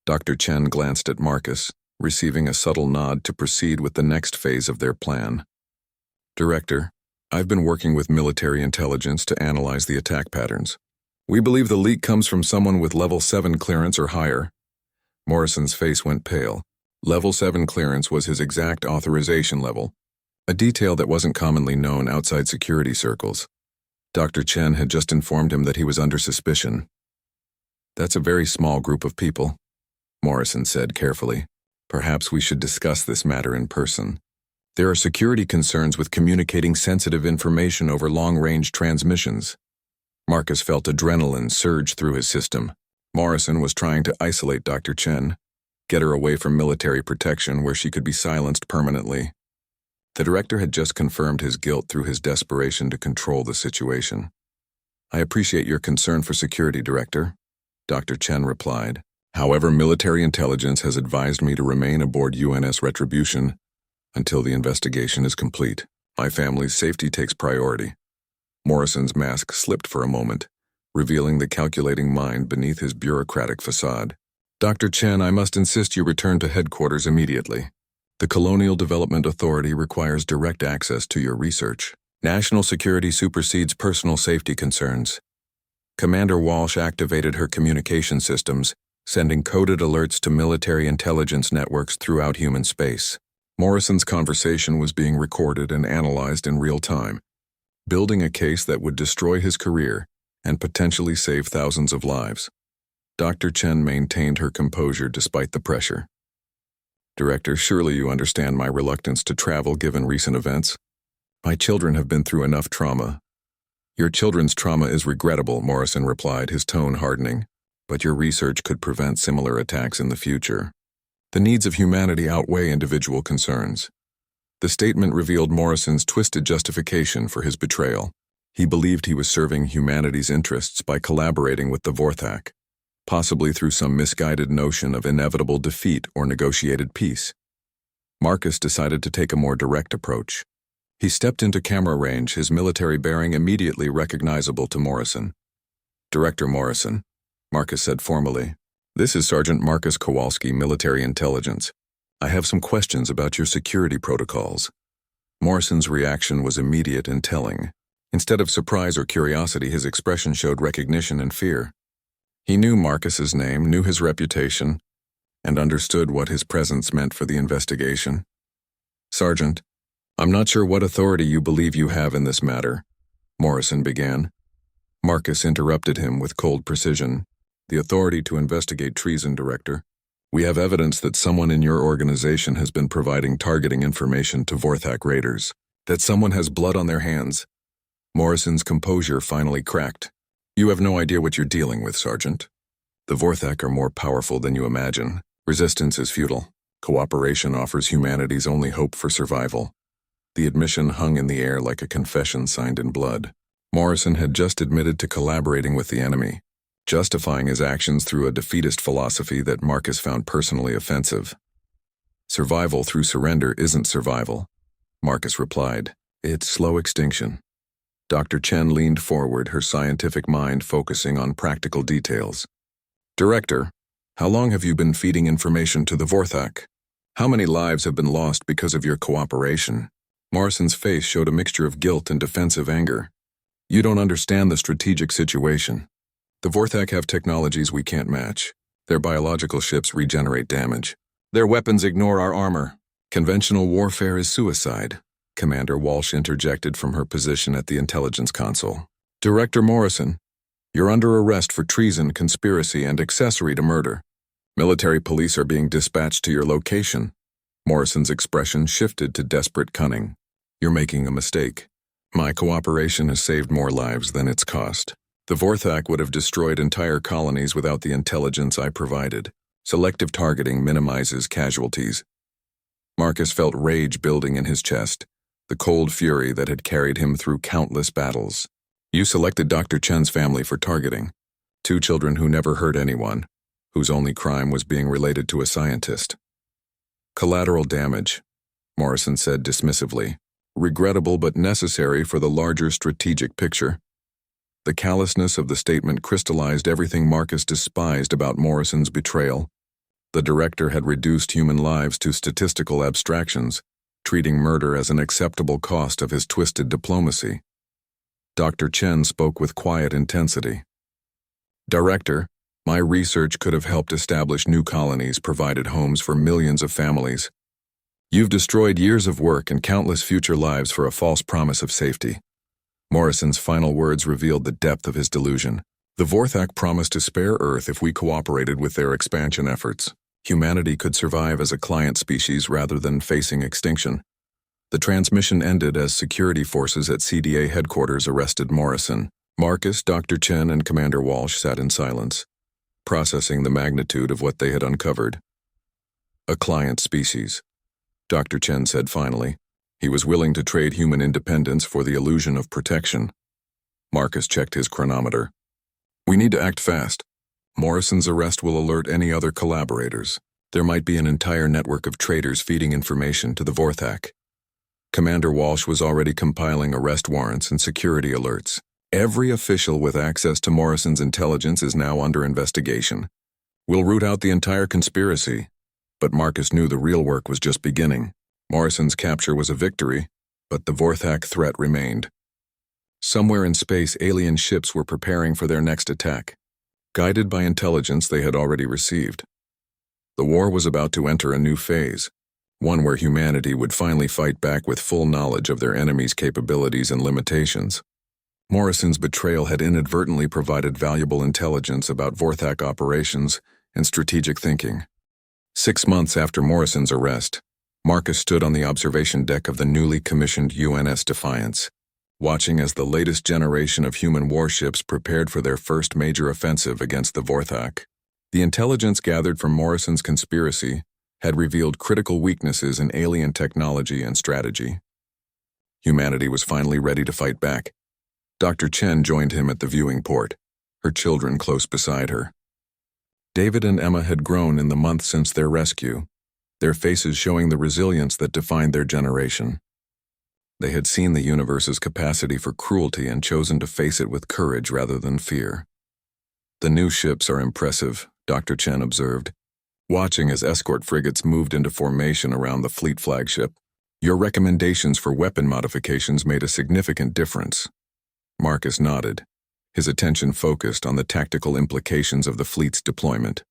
Dr. Chen glanced at Marcus, receiving a subtle nod to proceed with the next phase of their plan. "Director, I've been working with military intelligence to analyze the attack patterns. We believe the leak comes from someone with level 7 clearance or higher. Morrison's face went pale. Level 7 clearance was his exact authorization level, a detail that wasn't commonly known outside security circles. Dr. Chen had just informed him that he was under suspicion. That's a very small group of people, Morrison said carefully. Perhaps we should discuss this matter in person. There are security concerns with communicating sensitive information over long-range transmissions. Marcus felt adrenaline surge through his system. Morrison was trying to isolate Dr. Chen, get her away from military protection where she could be silenced permanently. The director had just confirmed his guilt through his desperation to control the situation. I appreciate your concern for security, Director, Dr. Chen replied. However, military intelligence has advised me to remain aboard UNS Retribution until the investigation is complete. My family's safety takes priority. Morrison's mask slipped for a moment, revealing the calculating mind beneath his bureaucratic facade. Dr. Chen, I must insist you return to headquarters immediately. The Colonial Development Authority requires direct access to your research. National security supersedes personal safety concerns. Commander Walsh activated her communication systems, sending coded alerts to military intelligence networks throughout human space. Morrison's conversation was being recorded and analyzed in real time, building a case that would destroy his career and potentially save thousands of lives. Dr. Chen maintained her composure despite the pressure. Director, surely you understand my reluctance to travel given recent events. My children have been through enough trauma. Your children's trauma is regrettable, Morrison replied, his tone hardening, but your research could prevent similar attacks in the future. The needs of humanity outweigh individual concerns. The statement revealed Morrison's twisted justification for his betrayal. He believed he was serving humanity's interests by collaborating with the Vorthak, possibly through some misguided notion of inevitable defeat or negotiated peace. Marcus decided to take a more direct approach. He stepped into camera range, his military bearing immediately recognizable to Morrison. Director Morrison, Marcus said formally. This is Sergeant Marcus Kowalski, Military Intelligence. I have some questions about your security protocols. Morrison's reaction was immediate and telling. Instead of surprise or curiosity, his expression showed recognition and fear. He knew Marcus's name, knew his reputation, and understood what his presence meant for the investigation. Sergeant, I'm not sure what authority you believe you have in this matter, Morrison began. Marcus interrupted him with cold precision. The authority to investigate treason, Director. We have evidence that someone in your organization has been providing targeting information to Vorthak raiders, that someone has blood on their hands. Morrison's composure finally cracked. You have no idea what you're dealing with, Sergeant. The Vorthak are more powerful than you imagine. Resistance is futile. Cooperation offers humanity's only hope for survival. The admission hung in the air like a confession signed in blood. Morrison had just admitted to collaborating with the enemy, justifying his actions through a defeatist philosophy that Marcus found personally offensive. Survival through surrender isn't survival, Marcus replied. It's slow extinction. Dr. Chen leaned forward, her scientific mind focusing on practical details. Director, how long have you been feeding information to the Vorthak? How many lives have been lost because of your cooperation? Morrison's face showed a mixture of guilt and defensive anger. You don't understand the strategic situation. The Vorthak have technologies we can't match. Their biological ships regenerate damage. Their weapons ignore our armor. Conventional warfare is suicide, Commander Walsh interjected from her position at the intelligence console. Director Morrison, you're under arrest for treason, conspiracy, and accessory to murder. Military police are being dispatched to your location. Morrison's expression shifted to desperate cunning. You're making a mistake. My cooperation has saved more lives than it's cost. The Vorthak would have destroyed entire colonies without the intelligence I provided. Selective targeting minimizes casualties. Marcus felt rage building in his chest, the cold fury that had carried him through countless battles. You selected Dr. Chen's family for targeting. 2 children who never hurt anyone, whose only crime was being related to a scientist. Collateral damage, Morrison said dismissively. Regrettable but necessary for the larger strategic picture. The callousness of the statement crystallized everything Marcus despised about Morrison's betrayal. The director had reduced human lives to statistical abstractions, treating murder as an acceptable cost of his twisted diplomacy. Dr. Chen spoke with quiet intensity. Director, my research could have helped establish new colonies, provided homes for millions of families. You've destroyed years of work and countless future lives for a false promise of safety. Morrison's final words revealed the depth of his delusion. The Vorthak promised to spare Earth if we cooperated with their expansion efforts. Humanity could survive as a client species rather than facing extinction. The transmission ended as security forces at CDA headquarters arrested Morrison. Marcus, Dr. Chen, and Commander Walsh sat in silence, processing the magnitude of what they had uncovered. A client species, Dr. Chen said finally. He was willing to trade human independence for the illusion of protection. Marcus checked his chronometer. We need to act fast. Morrison's arrest will alert any other collaborators. There might be an entire network of traitors feeding information to the Vorthak. Commander Walsh was already compiling arrest warrants and security alerts. Every official with access to Morrison's intelligence is now under investigation. We'll root out the entire conspiracy. But Marcus knew the real work was just beginning. Morrison's capture was a victory, but the Vorthak threat remained. Somewhere in space, alien ships were preparing for their next attack, guided by intelligence they had already received. The war was about to enter a new phase, one where humanity would finally fight back with full knowledge of their enemy's capabilities and limitations. Morrison's betrayal had inadvertently provided valuable intelligence about Vorthak operations and strategic thinking. 6 months after Morrison's arrest, Marcus stood on the observation deck of the newly commissioned UNS Defiance, watching as the latest generation of human warships prepared for their first major offensive against the Vorthak. The intelligence gathered from Morrison's conspiracy had revealed critical weaknesses in alien technology and strategy. Humanity was finally ready to fight back. Dr. Chen joined him at the viewing port, her children close beside her. David and Emma had grown in the month since their rescue, their faces showing the resilience that defined their generation. They had seen the universe's capacity for cruelty and chosen to face it with courage rather than fear. The new ships are impressive, Dr. Chen observed, watching as escort frigates moved into formation around the fleet flagship. Your recommendations for weapon modifications made a significant difference. Marcus nodded, his attention focused on the tactical implications of the fleet's deployment.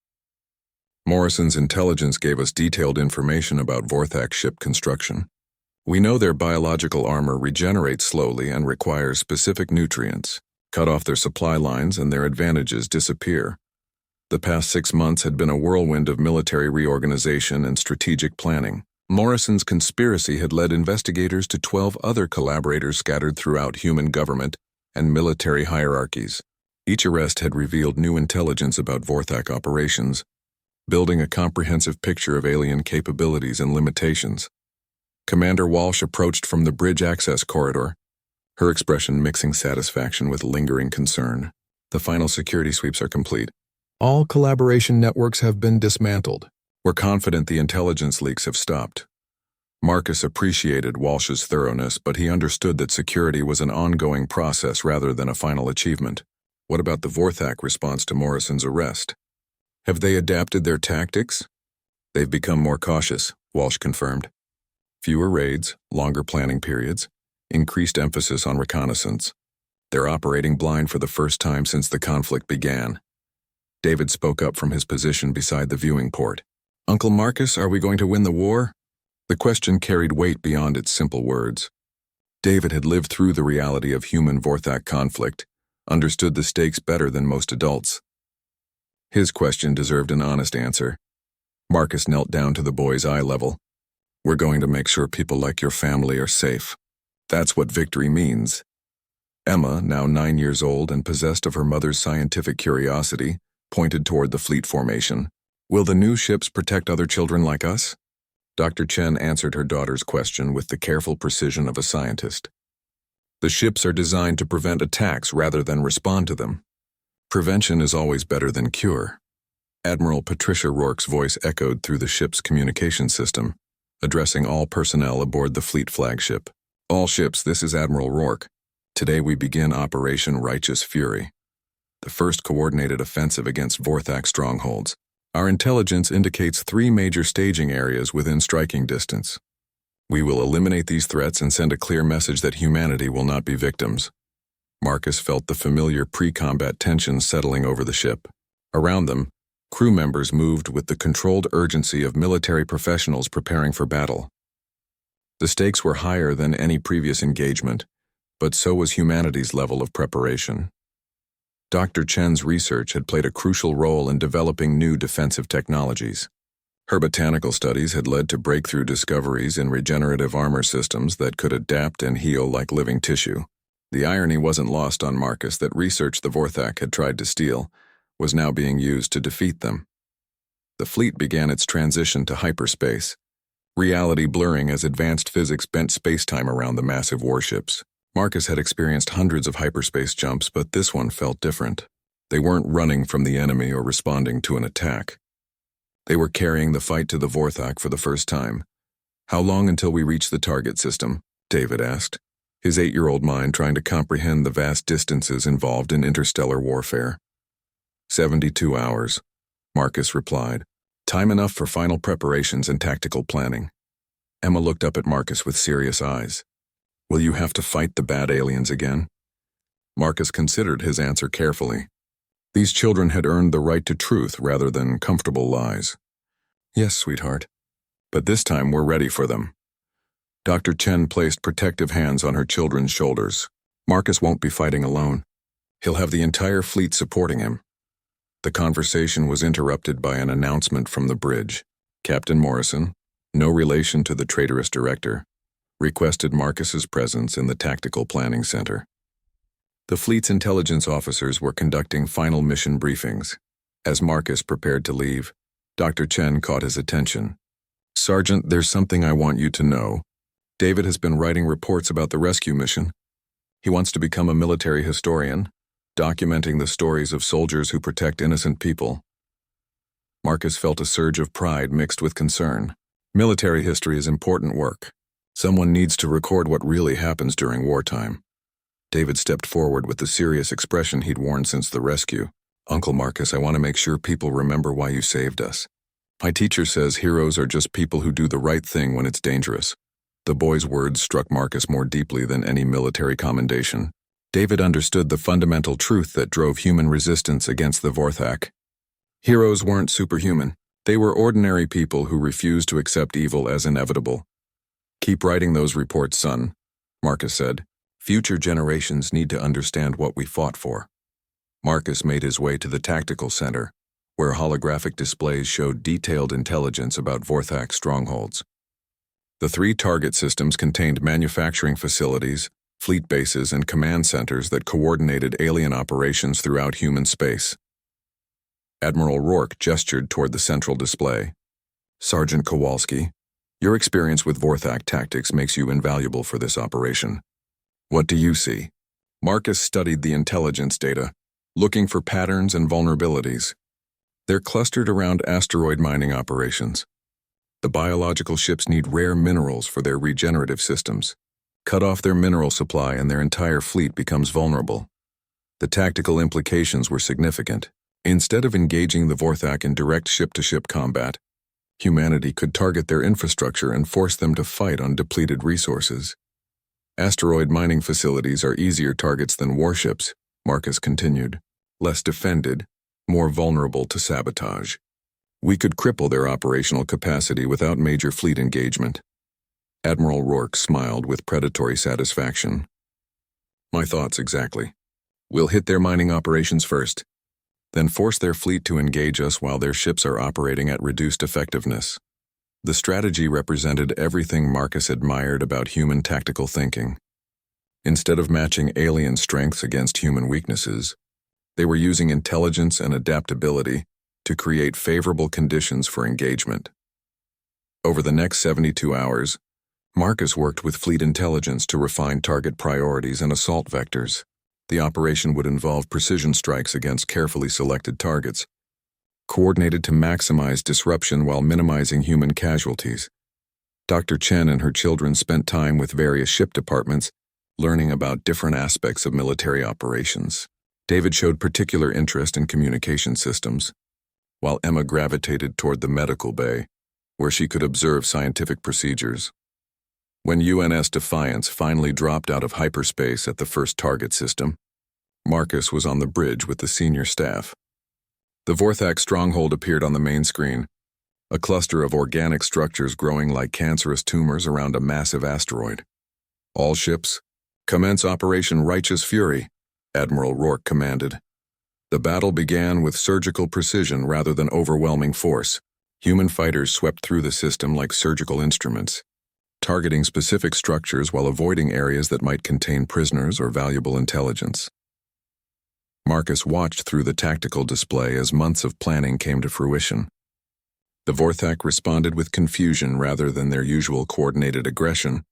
Morrison's intelligence gave us detailed information about Vorthak ship construction. We know their biological armor regenerates slowly and requires specific nutrients. Cut off their supply lines and their advantages disappear. The past 6 months had been a whirlwind of military reorganization and strategic planning. Morrison's conspiracy had led investigators to 12 other collaborators scattered throughout human government and military hierarchies. Each arrest had revealed new intelligence about Vorthak operations, building a comprehensive picture of alien capabilities and limitations. Commander Walsh approached from the bridge access corridor, her expression mixing satisfaction with lingering concern. The final security sweeps are complete. All collaboration networks have been dismantled. We're confident the intelligence leaks have stopped. Marcus appreciated Walsh's thoroughness, but he understood that security was an ongoing process rather than a final achievement. What about the Vorthak response to Morrison's arrest? Have they adapted their tactics? They've become more cautious, Walsh confirmed. Fewer raids, longer planning periods, increased emphasis on reconnaissance. They're operating blind for the first time since the conflict began. David spoke up from his position beside the viewing port. Uncle Marcus, are we going to win the war? The question carried weight beyond its simple words. David had lived through the reality of human Vorthak conflict, understood the stakes better than most adults. His question deserved an honest answer. Marcus knelt down to the boy's eye level. We're going to make sure people like your family are safe. That's what victory means. Emma, now 9 years old and possessed of her mother's scientific curiosity, pointed toward the fleet formation. Will the new ships protect other children like us? Dr. Chen answered her daughter's question with the careful precision of a scientist. The ships are designed to prevent attacks rather than respond to them. Prevention is always better than cure. Admiral Patricia Rourke's voice echoed through the ship's communication system, addressing all personnel aboard the fleet flagship. All ships, this is Admiral Rourke. Today we begin Operation Righteous Fury, the first coordinated offensive against Vorthak strongholds. Our intelligence indicates 3 major staging areas within striking distance. We will eliminate these threats and send a clear message that humanity will not be victims. Marcus felt the familiar pre-combat tension settling over the ship. Around them, crew members moved with the controlled urgency of military professionals preparing for battle. The stakes were higher than any previous engagement, but so was humanity's level of preparation. Dr. Chen's research had played a crucial role in developing new defensive technologies. Her botanical studies had led to breakthrough discoveries in regenerative armor systems that could adapt and heal like living tissue. The irony wasn't lost on Marcus that research the Vorthak had tried to steal was now being used to defeat them. The fleet began its transition to hyperspace, reality blurring as advanced physics bent space-time around the massive warships. Marcus had experienced hundreds of hyperspace jumps, but this one felt different. They weren't running from the enemy or responding to an attack. They were carrying the fight to the Vorthak for the first time. "How long until we reach the target system?" David asked, his 8-year-old mind trying to comprehend the vast distances involved in interstellar warfare. 72 hours, Marcus replied. Time enough for final preparations and tactical planning. Emma looked up at Marcus with serious eyes. Will you have to fight the bad aliens again? Marcus considered his answer carefully. These children had earned the right to truth rather than comfortable lies. Yes, sweetheart. But this time we're ready for them. Dr. Chen placed protective hands on her children's shoulders. Marcus won't be fighting alone. He'll have the entire fleet supporting him. The conversation was interrupted by an announcement from the bridge. Captain Morrison, no relation to the traitorous director, requested Marcus's presence in the Tactical Planning Center. The fleet's intelligence officers were conducting final mission briefings. As Marcus prepared to leave, Dr. Chen caught his attention. Sergeant, there's something I want you to know. David has been writing reports about the rescue mission. He wants to become a military historian, documenting the stories of soldiers who protect innocent people. Marcus felt a surge of pride mixed with concern. Military history is important work. Someone needs to record what really happens during wartime. David stepped forward with the serious expression he'd worn since the rescue. Uncle Marcus, I want to make sure people remember why you saved us. My teacher says heroes are just people who do the right thing when it's dangerous. The boy's words struck Marcus more deeply than any military commendation. David understood the fundamental truth that drove human resistance against the Vorthak. Heroes weren't superhuman. They were ordinary people who refused to accept evil as inevitable. Keep writing those reports, son, Marcus said. Future generations need to understand what we fought for. Marcus made his way to the tactical center, where holographic displays showed detailed intelligence about Vorthak strongholds. The 3 target systems contained manufacturing facilities, fleet bases, and command centers that coordinated alien operations throughout human space. Admiral Rourke gestured toward the central display. Sergeant Kowalski, your experience with Vorthak tactics makes you invaluable for this operation. What do you see? Marcus studied the intelligence data, looking for patterns and vulnerabilities. They're clustered around asteroid mining operations. The biological ships need rare minerals for their regenerative systems. Cut off their mineral supply and their entire fleet becomes vulnerable. The tactical implications were significant. Instead of engaging the Vorthak in direct ship-to-ship combat, humanity could target their infrastructure and force them to fight on depleted resources. Asteroid mining facilities are easier targets than warships, Marcus continued. Less defended, more vulnerable to sabotage. We could cripple their operational capacity without major fleet engagement. Admiral Rourke smiled with predatory satisfaction. My thoughts exactly. We'll hit their mining operations first, then force their fleet to engage us while their ships are operating at reduced effectiveness. The strategy represented everything Marcus admired about human tactical thinking. Instead of matching alien strengths against human weaknesses, they were using intelligence and adaptability to create favorable conditions for engagement. Over the next 72 hours, Marcus worked with fleet intelligence to refine target priorities and assault vectors. The operation would involve precision strikes against carefully selected targets, coordinated to maximize disruption while minimizing human casualties. Dr. Chen and her children spent time with various ship departments, learning about different aspects of military operations. David showed particular interest in communication systems, while Emma gravitated toward the medical bay, where she could observe scientific procedures. When UNS Defiance finally dropped out of hyperspace at the first target system, Marcus was on the bridge with the senior staff. The Vorthak stronghold appeared on the main screen, a cluster of organic structures growing like cancerous tumors around a massive asteroid. All ships, commence Operation Righteous Fury, Admiral Rourke commanded. The battle began with surgical precision rather than overwhelming force. Human fighters swept through the system like surgical instruments, targeting specific structures while avoiding areas that might contain prisoners or valuable intelligence. Marcus watched through the tactical display as months of planning came to fruition. The Vorthak responded with confusion rather than their usual coordinated aggression.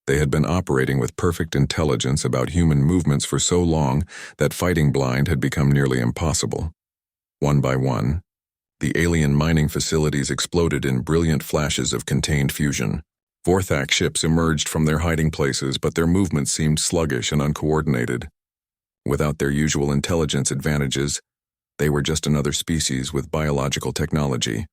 They had been operating with perfect intelligence about human movements for so long that fighting blind had become nearly impossible. One by one, the alien mining facilities exploded in brilliant flashes of contained fusion. Vorthak ships emerged from their hiding places, but their movements seemed sluggish and uncoordinated. Without their usual intelligence advantages, they were just another species with biological technology.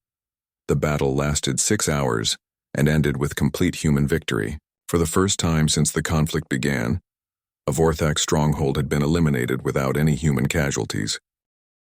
The battle lasted 6 hours and ended with complete human victory. For the first time since the conflict began, a Vorthak stronghold had been eliminated without any human casualties.